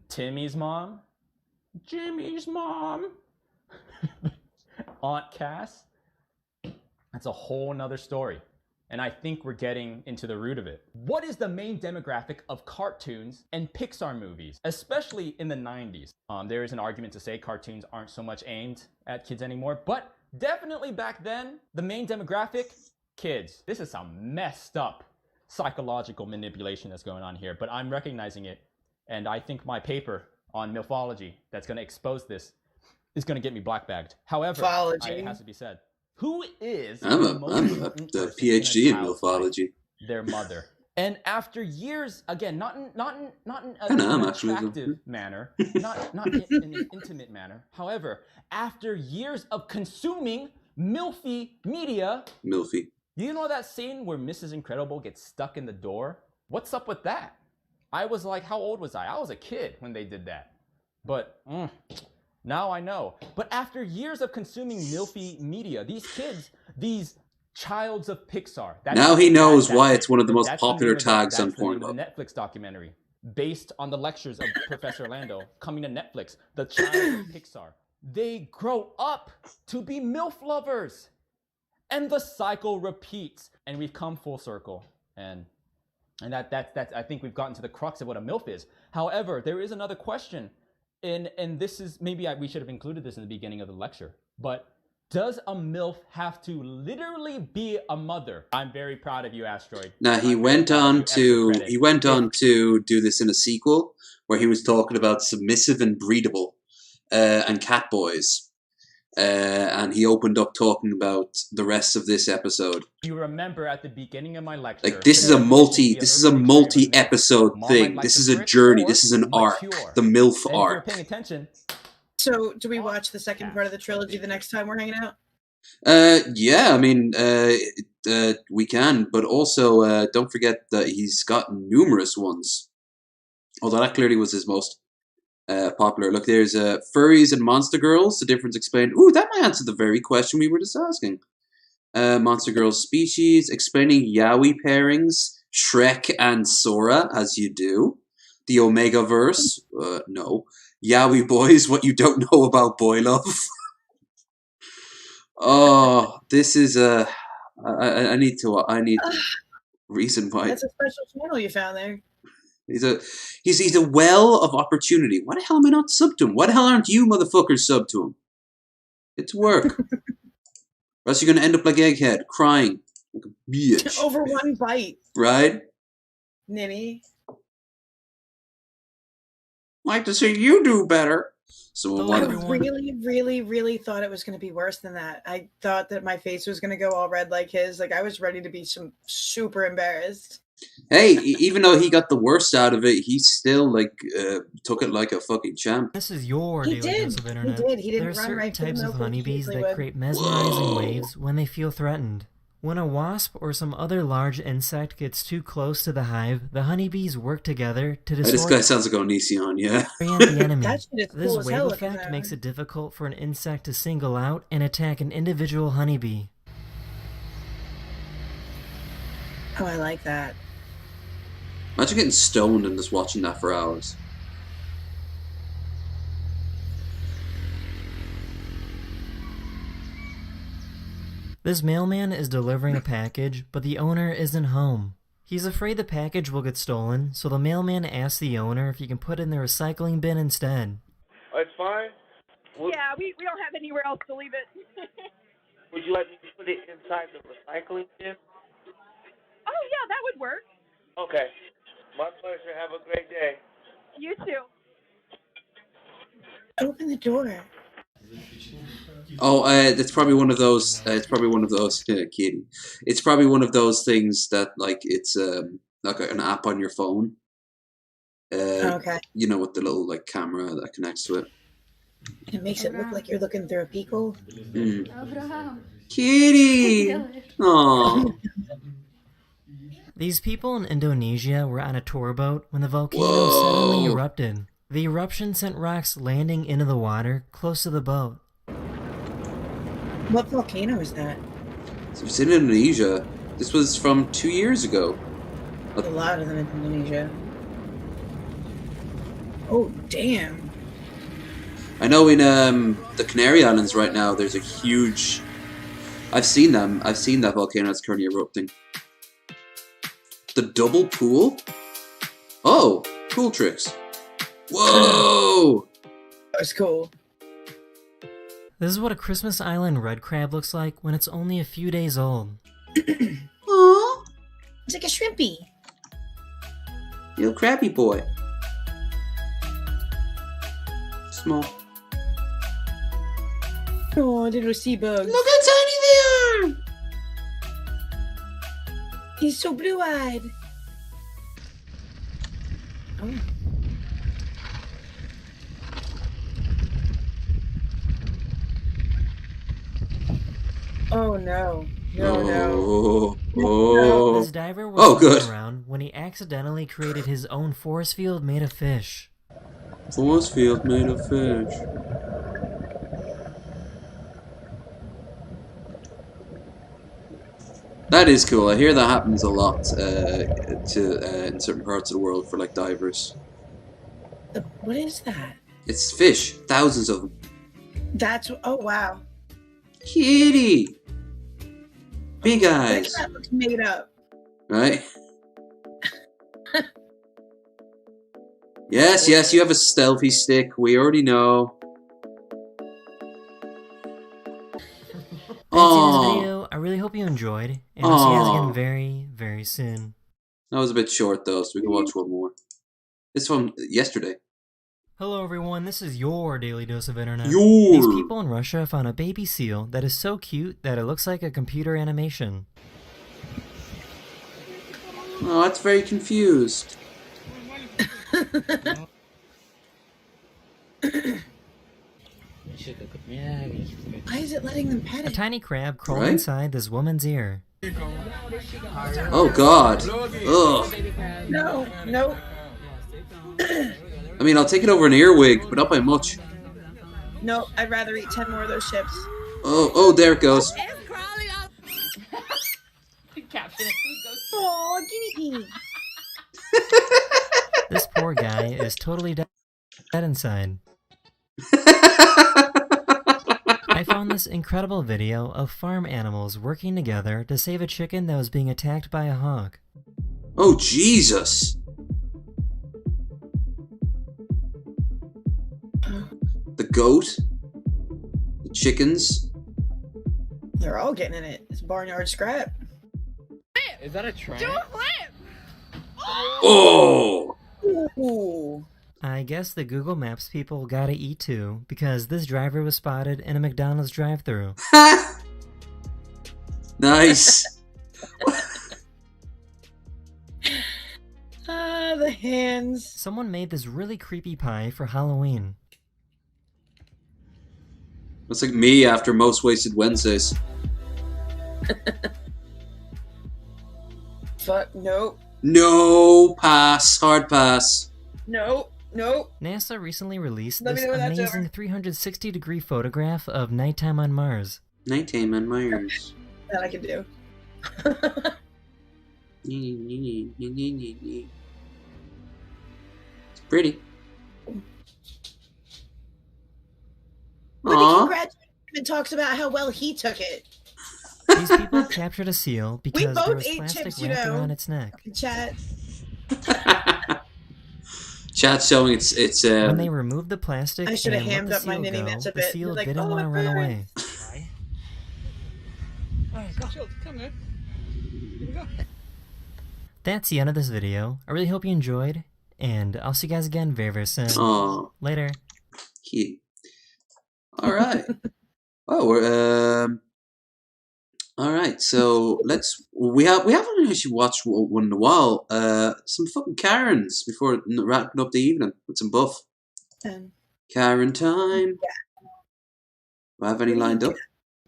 Timmy's mom, Jimmy's mom, Aunt Cass. That's a whole nother story. And I think we're getting into the root of it. What is the main demographic of cartoons and Pixar movies, especially in the 90s? There is an argument to say cartoons aren't so much aimed at kids anymore, but definitely back then, the main demographic, kids. This is some messed up psychological manipulation that's going on here, but I'm recognizing it. And I think my paper on Milfology that's going to expose this is going to get me black bagged. However, it has to be said. Who is I'm a PhD in Milfology. Their mother. And after years, again, not in an attractive manner, not in an intimate manner. However, after years of consuming milfy media. Milfy. You know that scene where Mrs. Incredible gets stuck in the door? What's up with that? I was like, how old was I? I was a kid when they did that. But now I know. But after years of consuming milfy media, these kids, these childs of Pixar. Now he knows why it's one of the most popular tags on Pornhub. The Netflix documentary based on the lectures of Professor Lando coming to Netflix. The child of Pixar. They grow up to be MILF lovers. And the cycle repeats. And we've come full circle. And that's I think we've gotten to the crux of what a MILF is. However, there is another question. And this is, maybe we should have included this in the beginning of the lecture. But does a MILF have to literally be a mother? I'm very proud of you, Asteroid. Now he went on to do this in a sequel where he was talking about submissive and breedable and cat boys. And he opened up talking about the rest of this episode. You remember at the beginning of my lecture, like this is a multi episode thing. This is a journey. This is an arc. The MILF arc. If you're paying attention. So, do we watch the second part of the trilogy the next time we're hanging out? Yeah, I mean, we can, but also don't forget that he's got numerous ones. Although that clearly was his most popular. Look, there's furries and monster girls. The difference explained. Ooh, that might answer the very question we were just asking. Monster girls species, explaining yaoi pairings, Shrek and Sora, as you do. The Omega verse, no. Yaoi boys, what you don't know about boy love. Oh, this is I need reason why. That's a special channel you found there. He's a well of opportunity. Why the hell am I not sub to him? Why the hell aren't you motherfuckers sub to him? It's work. Or else you're gonna end up like Egghead, crying like a bitch. Over one bite. Right? Ninny. Like to see you do better. So I really thought it was going to be worse than that. I thought that my face was going to go all red like his. Like I was ready to be super embarrassed. Hey, even though he got the worst out of it, he still took it like a fucking champ. This is your daily dose of internet. He didn't there are run certain right types of honeybees that would. create mesmerizing waves when they feel threatened. When a wasp or some other large insect gets too close to the hive, the honeybees work together to This guy sounds like Onision, yeah. the enemy. This This wave effect makes it difficult for an insect to single out and attack an individual honeybee. Oh, I like that. Imagine getting stoned and just watching that for hours. This mailman is delivering a package, but the owner isn't home. He's afraid the package will get stolen, so the mailman asks the owner if he can put it in the recycling bin instead. It's fine? Yeah, we don't have anywhere else to leave it. Would you like me to put it inside the recycling bin? Oh, yeah, that would work. Okay. My pleasure. Have a great day. You too. Open the door. Oh, it's probably one of those. Kitty. It's probably one of those things that it's like an app on your phone. Okay. You know, with the little camera that connects to it. It makes it look like you're looking through a peephole. Kitty. Aww. These people in Indonesia were on a tour boat when the volcano suddenly erupted. The eruption sent rocks landing into the water close to the boat. What volcano is that? So it's in Indonesia. This was from 2 years ago. A lot of them in Indonesia. Oh, damn. I know in the Canary Islands right now, there's a huge I've seen them. I've seen that volcano that's currently erupting. The double pool? Oh, cool tricks. Whoa! That's cool. This is what a Christmas Island red crab looks like when it's only a few days old. Aww. It's like a shrimpy. You crabby boy. Small. Oh, little sea bugs. Look how tiny they are! He's so blue-eyed. Oh. Oh no. No. This diver was good. around when he accidentally created his own force field made of fish. Force field made of fish. That is cool. I hear that happens a lot in certain parts of the world for like divers. What is that? It's fish. Thousands of them. That's oh wow. Kitty. Big eyes. That looks made up. Right? Yes, yes, you have a stealthy stick. We already know. That's the end of this video. I really hope you enjoyed, and I'll see you guys again very, very soon. That was a bit short though, so we can watch one more. This one yesterday. Hello everyone, this is your Daily Dose of Internet. Your. These people in Russia found a baby seal that is so cute that it looks like a computer animation. Oh, that's very confused. Why is it letting them pet A it? tiny crab crawled Right? inside this woman's ear. Oh God. Ugh. No, no. I mean, I'll take it over an earwig, but not by much. No, I'd rather eat 10 more of those chips. Oh, there it goes. Oh, guinea pig. This poor guy is totally dead inside. I found this incredible video of farm animals working together to save a chicken that was being attacked by a hawk. Oh, Jesus. The goat. The chickens. They're all getting in it. It's barnyard scrap. Is that a trap? Do a flip! Oh! Ooh. I guess the Google Maps people gotta eat too, because this driver was spotted in a McDonald's drive-thru. Nice. The hands. Someone made this really creepy pie for Halloween. That's like me after Most Wasted Wednesdays. Fuck, nope. No, pass. Hard pass. Nope, nope. NASA recently released Let me this know when that's amazing 360-degree photograph of nighttime on Mars. Nighttime on Mars. That I can do. It's pretty. When he Aww. congratulates him and talks about how well he took it. These people captured a seal because there both was ate plastic chips, you wrapped know. around its neck. Chat. Chat's showing it's When they removed the plastic I and should have let hammed the up my seal knitting go, knits a the bit. seal Like, didn't oh, want to my run away. Come here. Here we go. That's the end of this video. I really hope you enjoyed, and I'll see you guys again very, very soon. Aw. Later. Cute. All right. Oh, we're all right. So we haven't actually watched one in a while. Some fucking Karens before wrapping up the evening with some buff. Karen time. Do I have any lined up?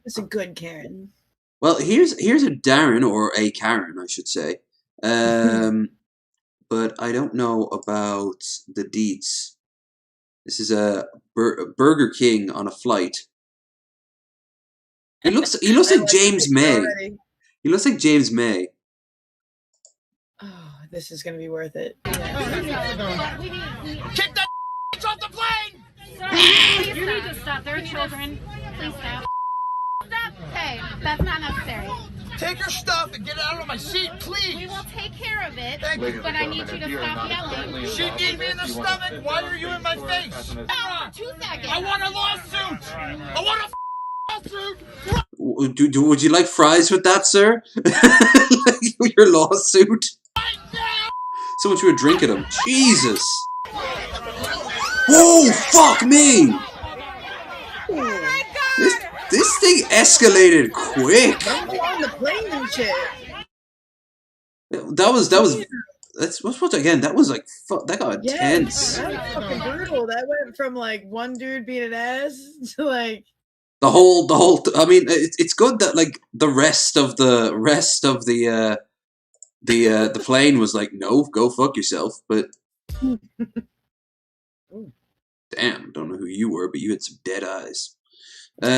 It's a good Karen. Well, here's a Darren, or a Karen, I should say. But I don't know about the deeds. This is a Burger King on a flight. He looks like James May. Already. He looks like James May. Oh, this is gonna be worth it. Kick that off the plane! You need to stop. There are children. Please stop. Stop. Hey, that's not necessary. Take your stuff and get out of my seat, please. We will take care of it, Thank you. but I need you to stop yelling. She kneed me in the stomach. Why are you in my face? Oh, 2 seconds. I want a lawsuit. I want a lawsuit. Would you like fries with that, sir? Your lawsuit? Someone threw a drink at him. Jesus. Whoa, fuck me! This thing escalated quick. On the plane and shit. What's again? That was like, that got intense. That was fucking brutal. That went from like one dude being an ass to like The whole. I mean, it's good that like the rest of the plane was like, no, go fuck yourself. But damn, don't know who you were, but you had some dead eyes. Kick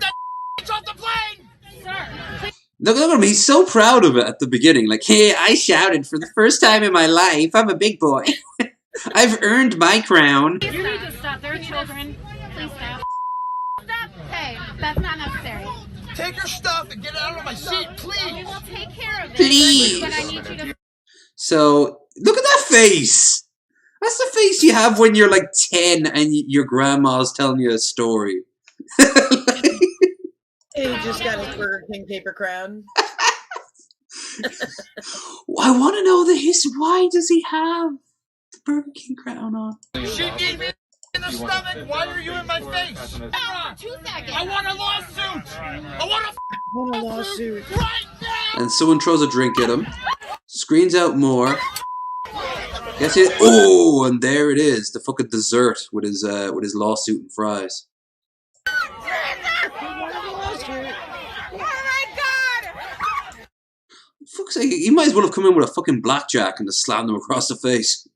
that off the plane! Sir. Look at him, he's so proud of it at the beginning. Like, hey, I shouted for the first time in my life. I'm a big boy. I've earned my crown. You need to stop. There are children. Please stop. Stop. Hey, that's not necessary. Take your stuff and get out of my seat, please. We will take care of it. Please. But I need you to. So, look at that face. That's the face you have when you're like 10 and your grandma's telling you a story. he just got his Burger King paper crown. I want to know the history. Why does he have the Burger King crown on? She kneed me in the stomach. Why are you in my face? 2 seconds. I want a lawsuit. I want a lawsuit right now. And someone throws a drink at him. Screens out more. Guess it. Oh, and there it is. The fucking dessert with his lawsuit and fries. Fuck's sake, he might as well have come in with a fucking blackjack and just slammed him across the face.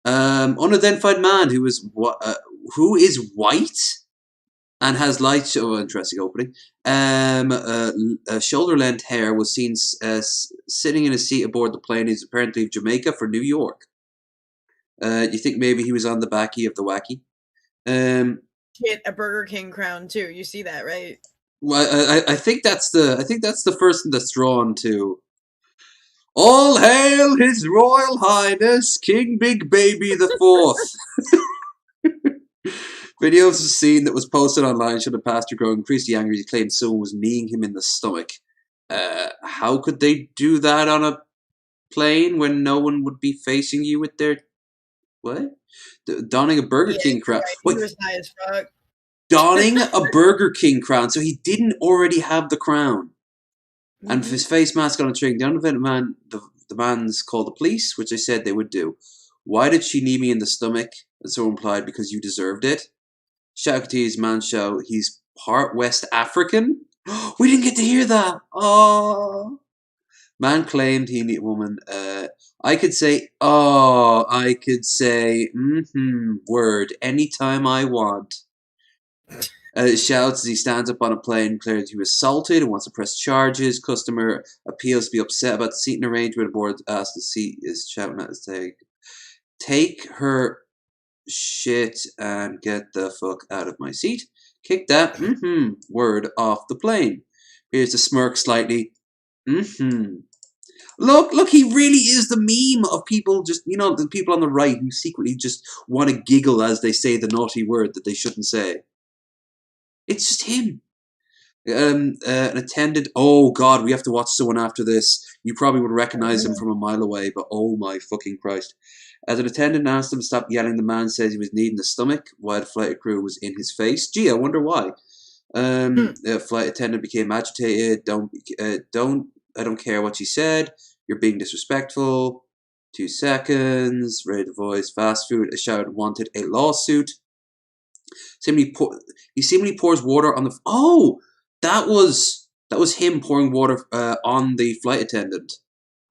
Unidentified man who is white and has light. Oh, interesting opening. Shoulder-length hair was seen sitting in a seat aboard the plane. He's apparently Jamaica for New York. You think maybe he was on the backy of the wacky? Get a Burger King crown too. You see that, right? Well, I think that's the first thing that's drawn to. All hail His Royal Highness King Big Baby the Fourth. Videos of the scene that was posted online showed the pastor growing increasingly angry. He claimed someone was kneeing him in the stomach. How could they do that on a plane when no one would be facing you with their what? Donning a Burger King crown. Right. He was high as fuck. Donning a Burger King crown, so he didn't already have the crown. And his face mask on a string. The unidentified man, the man's called the police, which they said they would do. Why did she knee me in the stomach? And so implied because you deserved it. Shaukate's man show he's part West African. We didn't get to hear that. Oh. Man claimed he needed a woman. I could say word anytime I want. Shouts as he stands up on a plane, declares he was assaulted and wants to press charges. Customer appeals to be upset about the seating arrangement. Aboard asks the seat is shouting at his take her shit and get the fuck out of my seat. Kick that word off the plane. Here's to smirk slightly. Look, he really is the meme of people just, the people on the right who secretly just want to giggle as they say the naughty word that they shouldn't say. It's just him. An attendant. Oh God, we have to watch someone after this. You probably would recognize him from a mile away, but oh my fucking Christ. As an attendant asked him to stop yelling, the man says he was kneed in the stomach while the flight crew was in his face. Gee, I wonder why. The flight attendant became agitated. I don't care what you said. You're being disrespectful. 2 seconds. Ready to voice. Fast food. A shout wanted a lawsuit. He seemingly pours water on the. Oh, that was him pouring water on the flight attendant.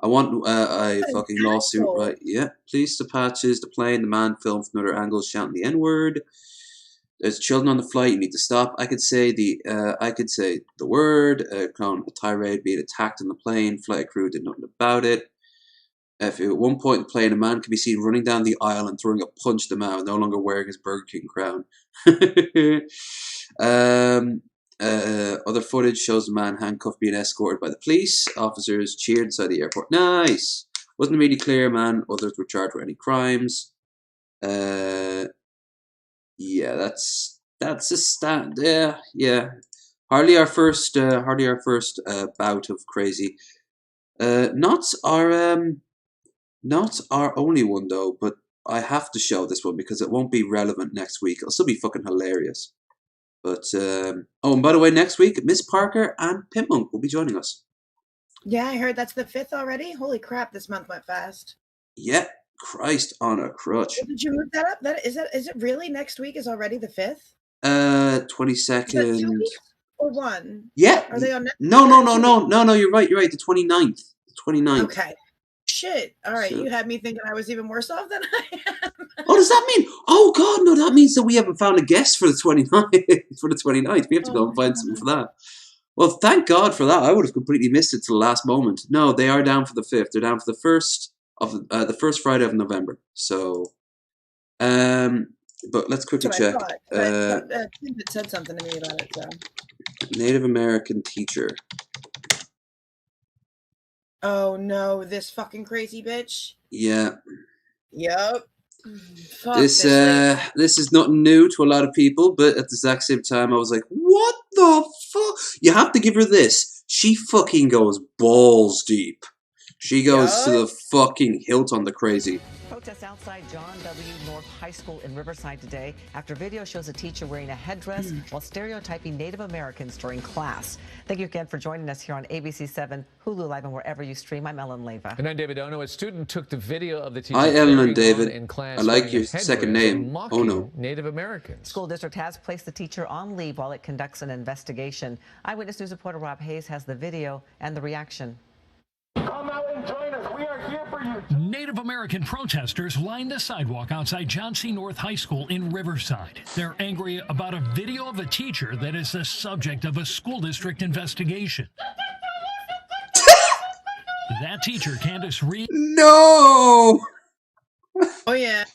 I want a fucking lawsuit, right? Yeah. Police dispatches the plane. The man filmed from another angle shouting the N-word. There's children on the flight. You need to stop. I could say the word. A tirade being attacked on the plane. Flight crew did nothing about it. At one point in the play, a man can be seen running down the aisle and throwing a punch at the man, no longer wearing his Burger King crown. Other footage shows the man handcuffed being escorted by the police. Officers cheered inside the airport. Nice! Wasn't really clear, man. Others were charged with any crimes. Yeah, that's a stand. Yeah. Hardly our first bout of crazy. Not our only one though, but I have to show this one because it won't be relevant next week. It'll still be fucking hilarious. But and by the way, next week Miss Parker and Pimp will be joining us. Yeah, I heard that's the 5th already. Holy crap, this month went fast. Yeah, Christ on a crutch. Did you move that up? Is it really next week is already the 5th? 22nd. 2 weeks or one? Yeah. Are they on next No, week? you're right. The 29th. The 29th. Okay. Shit. All right, So- you had me thinking I was even worse off than I am. Oh, does that mean? Oh God, no! That means that we haven't found a guest for the 29th. For the 29th, we have to go and find something for that. Well, thank God for that. I would have completely missed it to the last moment. No, they are down for the 5th. They're down for the first Friday of November. So, but let's quickly That's what check. I thought. Tim had said something to me about it. So. Native American teacher. Oh no, this fucking crazy bitch. Yeah. Yup. Fuck This lady. this is nothing new to a lot of people, but at the exact same time, I was like, "What the fuck?" You have to give her this. She fucking goes balls deep. She goes to the fucking hilt on the crazy. Protests outside John W. North High School in Riverside today after video shows a teacher wearing a headdress while stereotyping Native Americans during class. Thank you again for joining us here on ABC 7, Hulu Live, and wherever you stream. I'm Ellen Leva. And I'm David Ono. A student took the video of the teacher Hi, Ellen and carrying on David. in class I like wearing your a headdress second and name. mocking Ono. Native Americans. School district has placed the teacher on leave while it conducts an investigation. Eyewitness News reporter Rob Hayes has the video and the reaction. Come out and join us. We are here for you. Native American protesters lined the sidewalk outside John C. North High School in Riverside. They're angry about a video of a teacher that is the subject of a school district investigation. That teacher, Candace Reed. No! Oh yeah.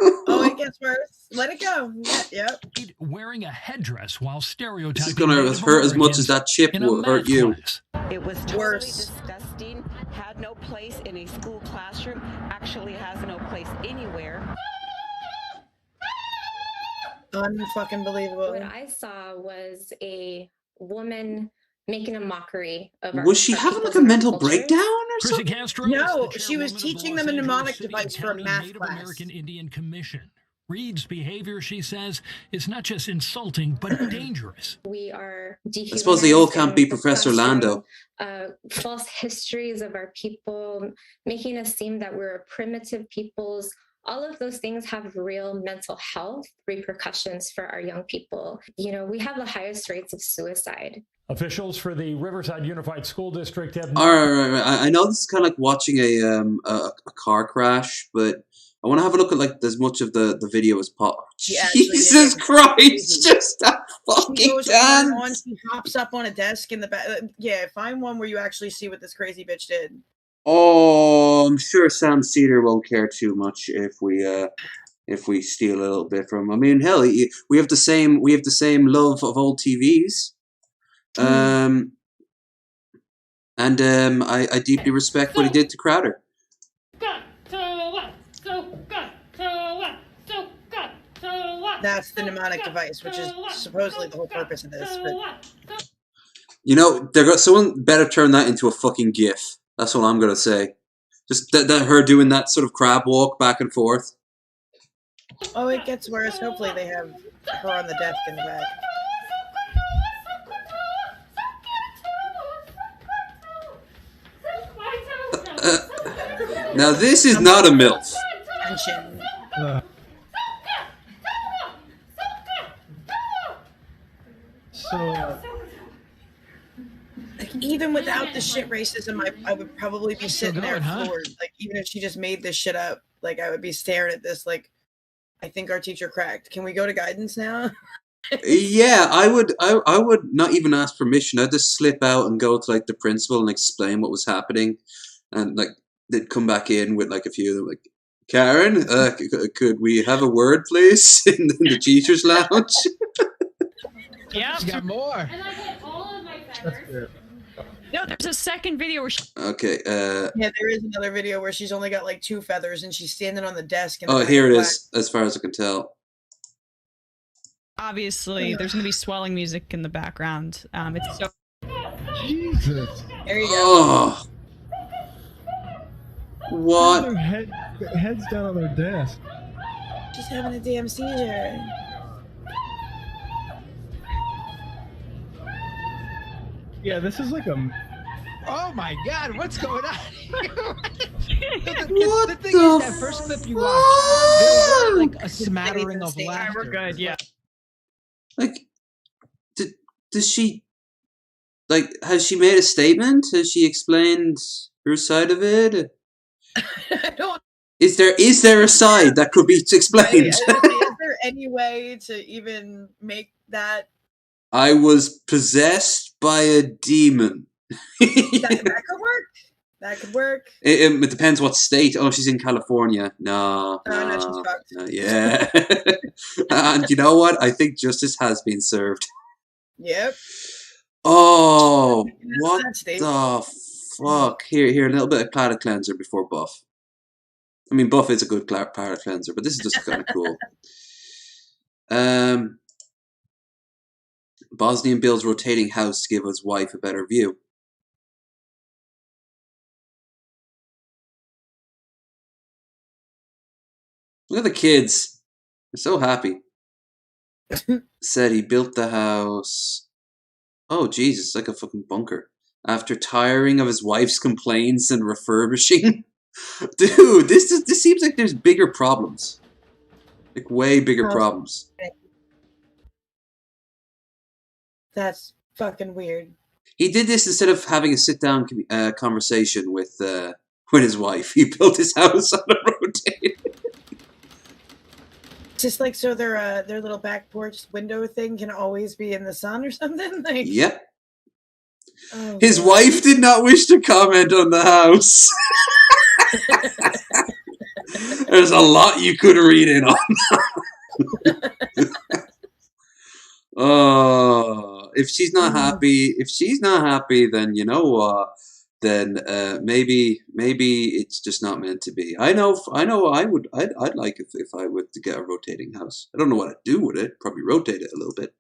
Oh, it gets worse. Let it go. Yep. Wearing a headdress while stereotyping. This is gonna hurt as much as that chip will hurt you. It was totally disgusting, had no place in a school classroom, actually has no place anywhere. Unfucking believable. What I saw was a woman making a mockery of our Was she our having like peoples a and our mental cultures. breakdown or Chrissy something? Castro No, is the she was chairwoman of the teaching Los them a Angeles mnemonic City device and for a County math Native class. American Indian Commission. Reed's behavior, she says, is not just insulting but dangerous. We are I suppose they all dehumanized can't in be the Professor classroom, Lando. False histories of our people, making us seem that we're primitive peoples. All of those things have real mental health repercussions for our young people. You know, we have the highest rates of suicide. Officials for the Riverside Unified School District have All right. I know this is kind of like watching a car crash, but I want to have a look at like as much of the video as possible. Jesus Christ! Just that She fucking goes on, dance. she hops up on a desk in the back. Yeah, find one where you actually see what this crazy bitch did. Oh, I'm sure Sam Cedar won't care too much if we steal a little bit from him. I mean, hell, we have the same love of old TVs. I deeply respect what he did to Crowder. That's the mnemonic device, which is supposedly the whole purpose of this. But You know, someone better turn that into a fucking GIF. That's what I'm gonna say. Just that her doing that sort of crab walk back and forth. oh, it gets worse. Hopefully, they have her on the desk in the back. Now this is not a MILF. Tension. So, Like, even without the shit racism, I would probably be sitting there going, huh? floored. Like, even if she just made this shit up, like, I would be staring at this, like, I think our teacher cracked. Can we go to guidance now? Yeah, I would not even ask permission. I'd just slip out and go to like the principal and explain what was happening, and like they'd come back in with like a few of them, like, Karen, could we have a word, please, in the teacher's lounge? Yeah. She got more. And I get all of my feathers. No, there's a second video where she. Okay. Yeah, there is another video where she's only got like 2 feathers and she's standing on the desk. And Oh, here it is, as far as I can tell. Obviously, there's going to be swelling music in the background. It's so. Jesus. There you go. Oh. What? Their heads down on their desk. She's having a damn seizure. Yeah, this is like a. Oh my God! What's going on? the thing is, that first clip you watched, there was like a smattering of laughter. We're good, yeah. Like, does she, like, has she made a statement? Has she explained her side of it? Is there a side that could be explained? Is there any way to even make that? I was possessed by a demon. That could work. That could work. It depends what state. Oh, she's in California. No, no, she's fucked. Yeah. And you know what? I think justice has been served. Yep. Oh, what the fuck? Here, a little bit of palate cleanser before buff. I mean, buff is a good palate cleanser, but this is just kind of cool. Bosnian builds rotating house to give his wife a better view. Look at the kids. They're so happy. Said he built the house. Oh, Jesus, like a fucking bunker. After tiring of his wife's complaints and refurbishing. Dude, this seems like there's bigger problems. Like, way bigger problems. That's fucking weird. He did this instead of having a sit-down conversation with his wife. He built his house on a rotator. Just like so their little back porch window thing can always be in the sun or something? Like, Yep. Oh, his wife did not wish to comment on the house. There's a lot you could read in on. Oh, if she's not happy, then you know what? Then maybe it's just not meant to be. I know. I'd like if I were to get a rotating house. I don't know what I'd do with it. Probably rotate it a little bit.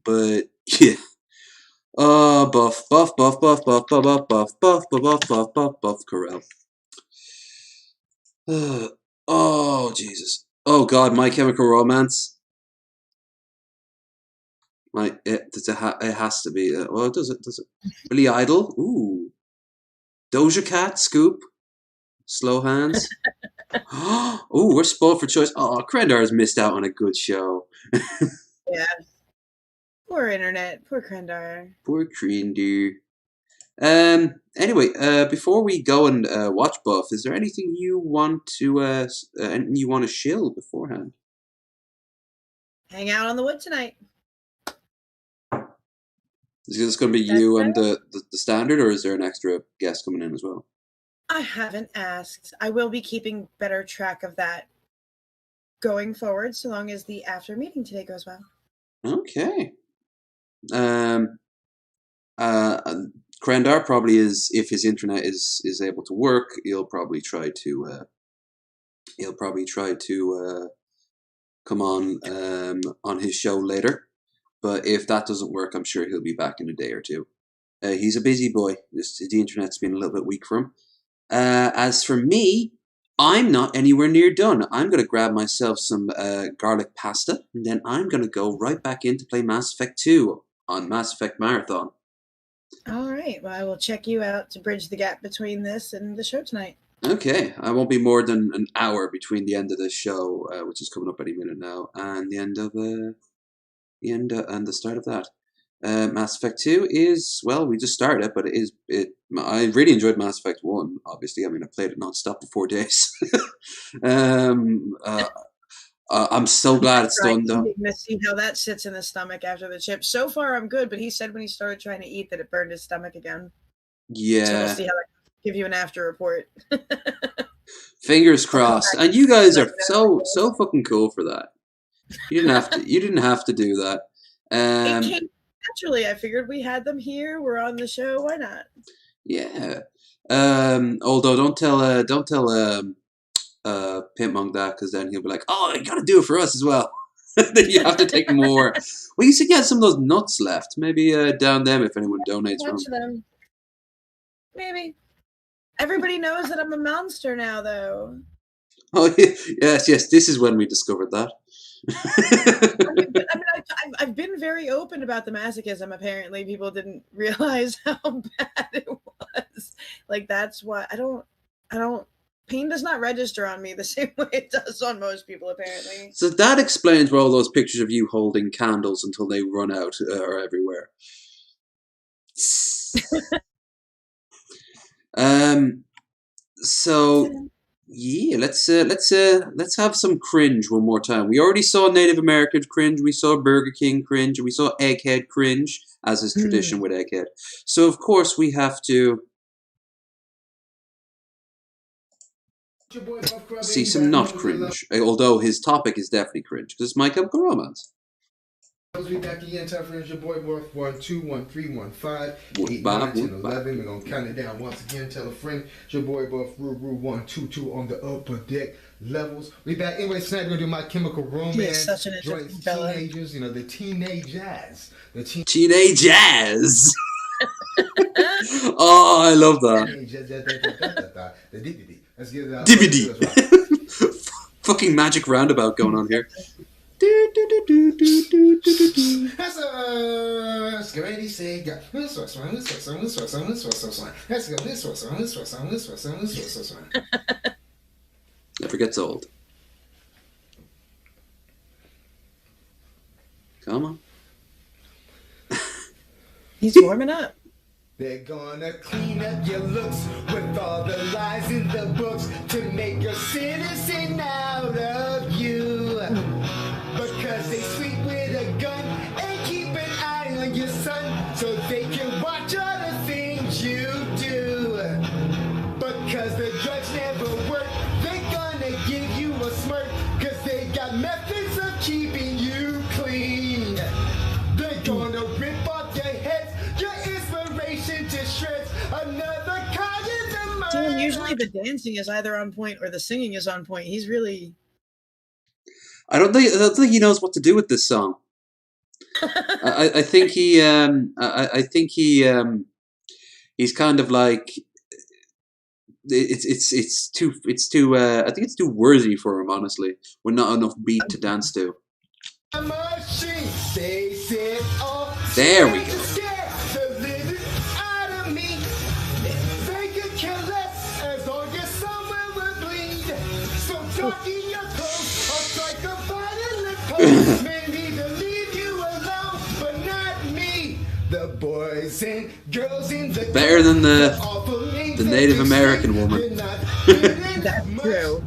But yeah. Oh, buff, Corral. Oh, Jesus. Oh, God, My Chemical Romance. It has to be. Well, does it? Billy Idol. Ooh. Doja Cat, Scoop. Slow Hands. Oh, we're spoiled for choice. Oh, Krendar has missed out on a good show. Yeah. Poor internet. Poor Krendar. Poor Krendar. Anyway, before we go and watch Buff, is there anything you want to shill beforehand? Hang out on the wood tonight. Is this going to be you and the standard, or is there an extra guest coming in as well? I haven't asked. I will be keeping better track of that going forward, so long as the after meeting today goes well. Okay. Krendar probably is, if his internet is able to work, he'll probably try to come on his show later. But if that doesn't work, I'm sure he'll be back in a day or two. He's a busy boy. The internet's been a little bit weak for him. As for me, I'm not anywhere near done. I'm going to grab myself some garlic pasta, and then I'm going to go right back in to play Mass Effect 2 on Mass Effect Marathon. All right. Well, I will check you out to bridge the gap between this and the show tonight. Okay. I won't be more than an hour between the end of this show, which is coming up any minute now, and the end of and the start of that. Mass Effect 2 is, well, we just started it, but I really enjoyed Mass Effect 1, obviously. I mean, I played it non-stop for 4 days. I'm so glad it's done, though. To see how that sits in the stomach after the chip. So far, I'm good, but he said when he started trying to eat that it burned his stomach again. Yeah. So we'll see how that give you an after report. Fingers crossed. And you guys are so fucking cool for that. You didn't have to do that. It came naturally. I figured we had them here. We're on the show. Why not? Yeah. Although don't tell Pimp Monk that, because then he'll be like, "Oh, you gotta do it for us as well." Then you have to take more. Well, you said you had some of those nuts left. Maybe down them if anyone donates A bunch from. of them. Maybe. Everybody knows that I'm a monster now, though. Oh yes. This is when we discovered that. I've been very open about the masochism. Apparently, people didn't realize how bad it was. Like, that's why I don't. Pain does not register on me the same way it does on most people, apparently. So that explains why all those pictures of you holding candles until they run out are everywhere. So yeah, let's have some cringe one more time. We already saw Native American cringe, we saw Burger King cringe, and we saw Egghead cringe, as is tradition with Egghead. So of course we have to see some not cringe, although his topic is definitely cringe because it's My Chemical Romance. We back again. Time for your boy Milf. 1, 2, 1, 3, 1, 5, 8, 9, 10, 11. We're gonna count it down once again. Tell a friend. It's your boy Milf. 1, 2, 2 on the upper deck levels. We back anyway. Tonight we're gonna do My Chemical Romance. Such an joints, teenagers. You know, the teenage jazz. Teenage jazz. Oh, I love that. Let's get it out. DVD. Fucking magic roundabout going on here. That's ready, say, go. Let's go. Never gets old. Come on. He's warming up. They're gonna clean up your looks with all the lies in the books to make a citizen out of you. Because they sleep with a gun and keep an eye on your son so they can watch all the things you do. Because the drugs never work, they're gonna give you a smirk because they got methods of keeping you clean. They're gonna rip off your heads, your inspiration to shreds. Another cog in the murder. Damn, usually the dancing is either on point or the singing is on point. He's really... I don't think he knows what to do with this song. I think he he's kind of like it's too I think it's too worthy for him, honestly, with not enough beat to dance to. There we go. Maybe they'll leave you alone, but not me. The boys and girls in the better than the Native American woman. That's true.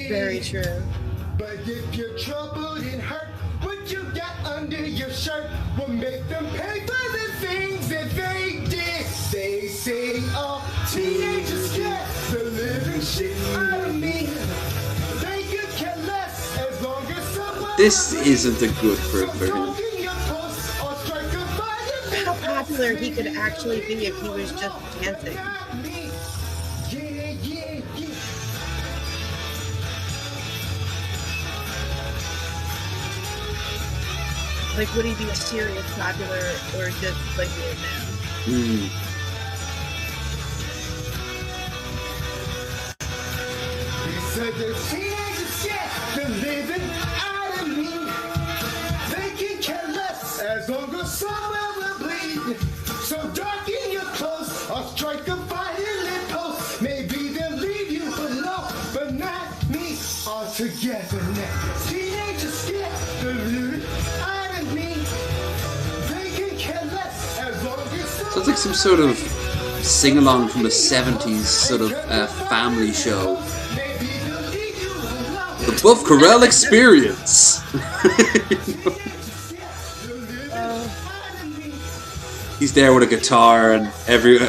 Very true. But if you're troubled and hurt, what you got under your shirt will make them pay for the things that they did. They say all teenagers get the living shit out of me. They could care less as long as someone. This isn't a good for him. How popular he could actually be if he was just dancing. Like, would he be a serious popular or just like weird now? Said the teenagers get the living out of me. They can care less as long as someone will bleed. So darken your clothes or strike a violent post. Maybe they'll leave you below, but not me. All together now. Teenagers get the living out of me. They can care less as long as someone. Sounds like some sort of sing-along from the 70s sort of family show. The Buff Corral Experience. He's there with a guitar and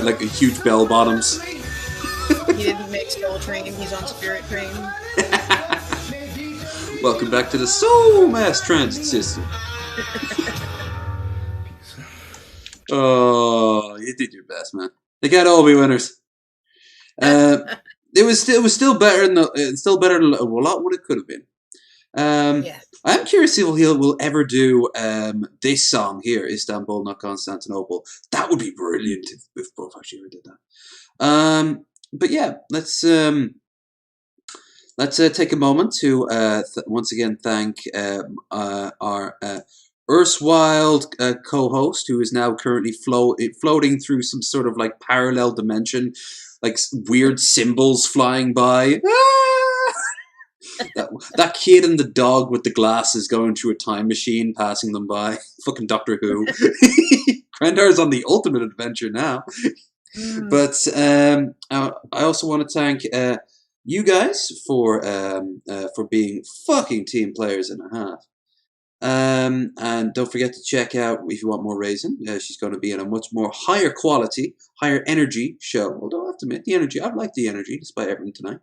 like a huge bell bottoms. He didn't make Soul Train. He's on Spirit Train. Welcome back to the Soul Mass Transit System. Oh, you did your best, man. They can't all be winners. It was still better than a lot what it could have been. I'm curious if will ever do this song here, Istanbul, not Constantinople. That would be brilliant if both actually ever did that. But yeah, let's take a moment to once again thank our erstwhile co-host, who is now currently floating through some sort of like parallel dimension, like weird symbols flying by. That kid and the dog with the glasses going through a time machine, passing them by. Fucking Doctor Who. Grandar's on the ultimate adventure now. But I also want to thank you guys for being fucking team players and a half. And don't forget to check out, if you want more Raisin, she's going to be in a much more higher quality, higher energy show. Although I have to admit, the energy, I've liked the energy despite everything tonight.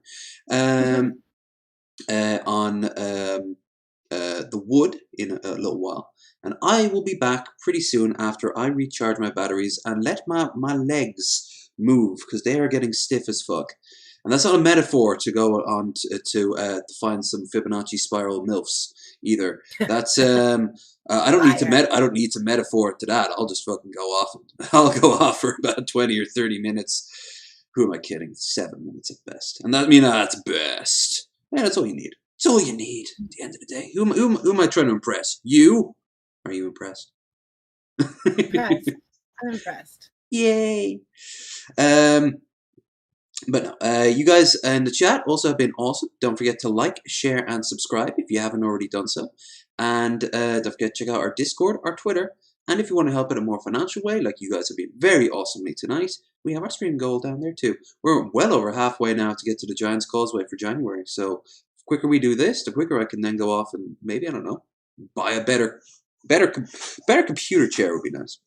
On the wood in a little while, and I will be back pretty soon after I recharge my batteries and let my legs move, because they are getting stiff as fuck. And that's not a metaphor to go on to find some Fibonacci spiral milfs either. That's I don't need to metaphor to that. I'll just fucking go off. I'll go off for about 20 or 30 minutes. Who am I kidding? 7 minutes at best, and that's best. Yeah, that's all you need. It's all you need at the end of the day. Who am I trying to impress? You? Are you impressed? Impressed. I'm impressed. Yay. But no, you guys in the chat also have been awesome. Don't forget to like, share, and subscribe if you haven't already done so. And don't forget to check out our Discord, our Twitter, and if you want to help in a more financial way, like you guys have been very awesomely tonight, we have our stream goal down there too. We're well over halfway now to get to the Giants Causeway for January. So the quicker we do this, the quicker I can then go off and maybe, I don't know, buy a better computer chair would be nice.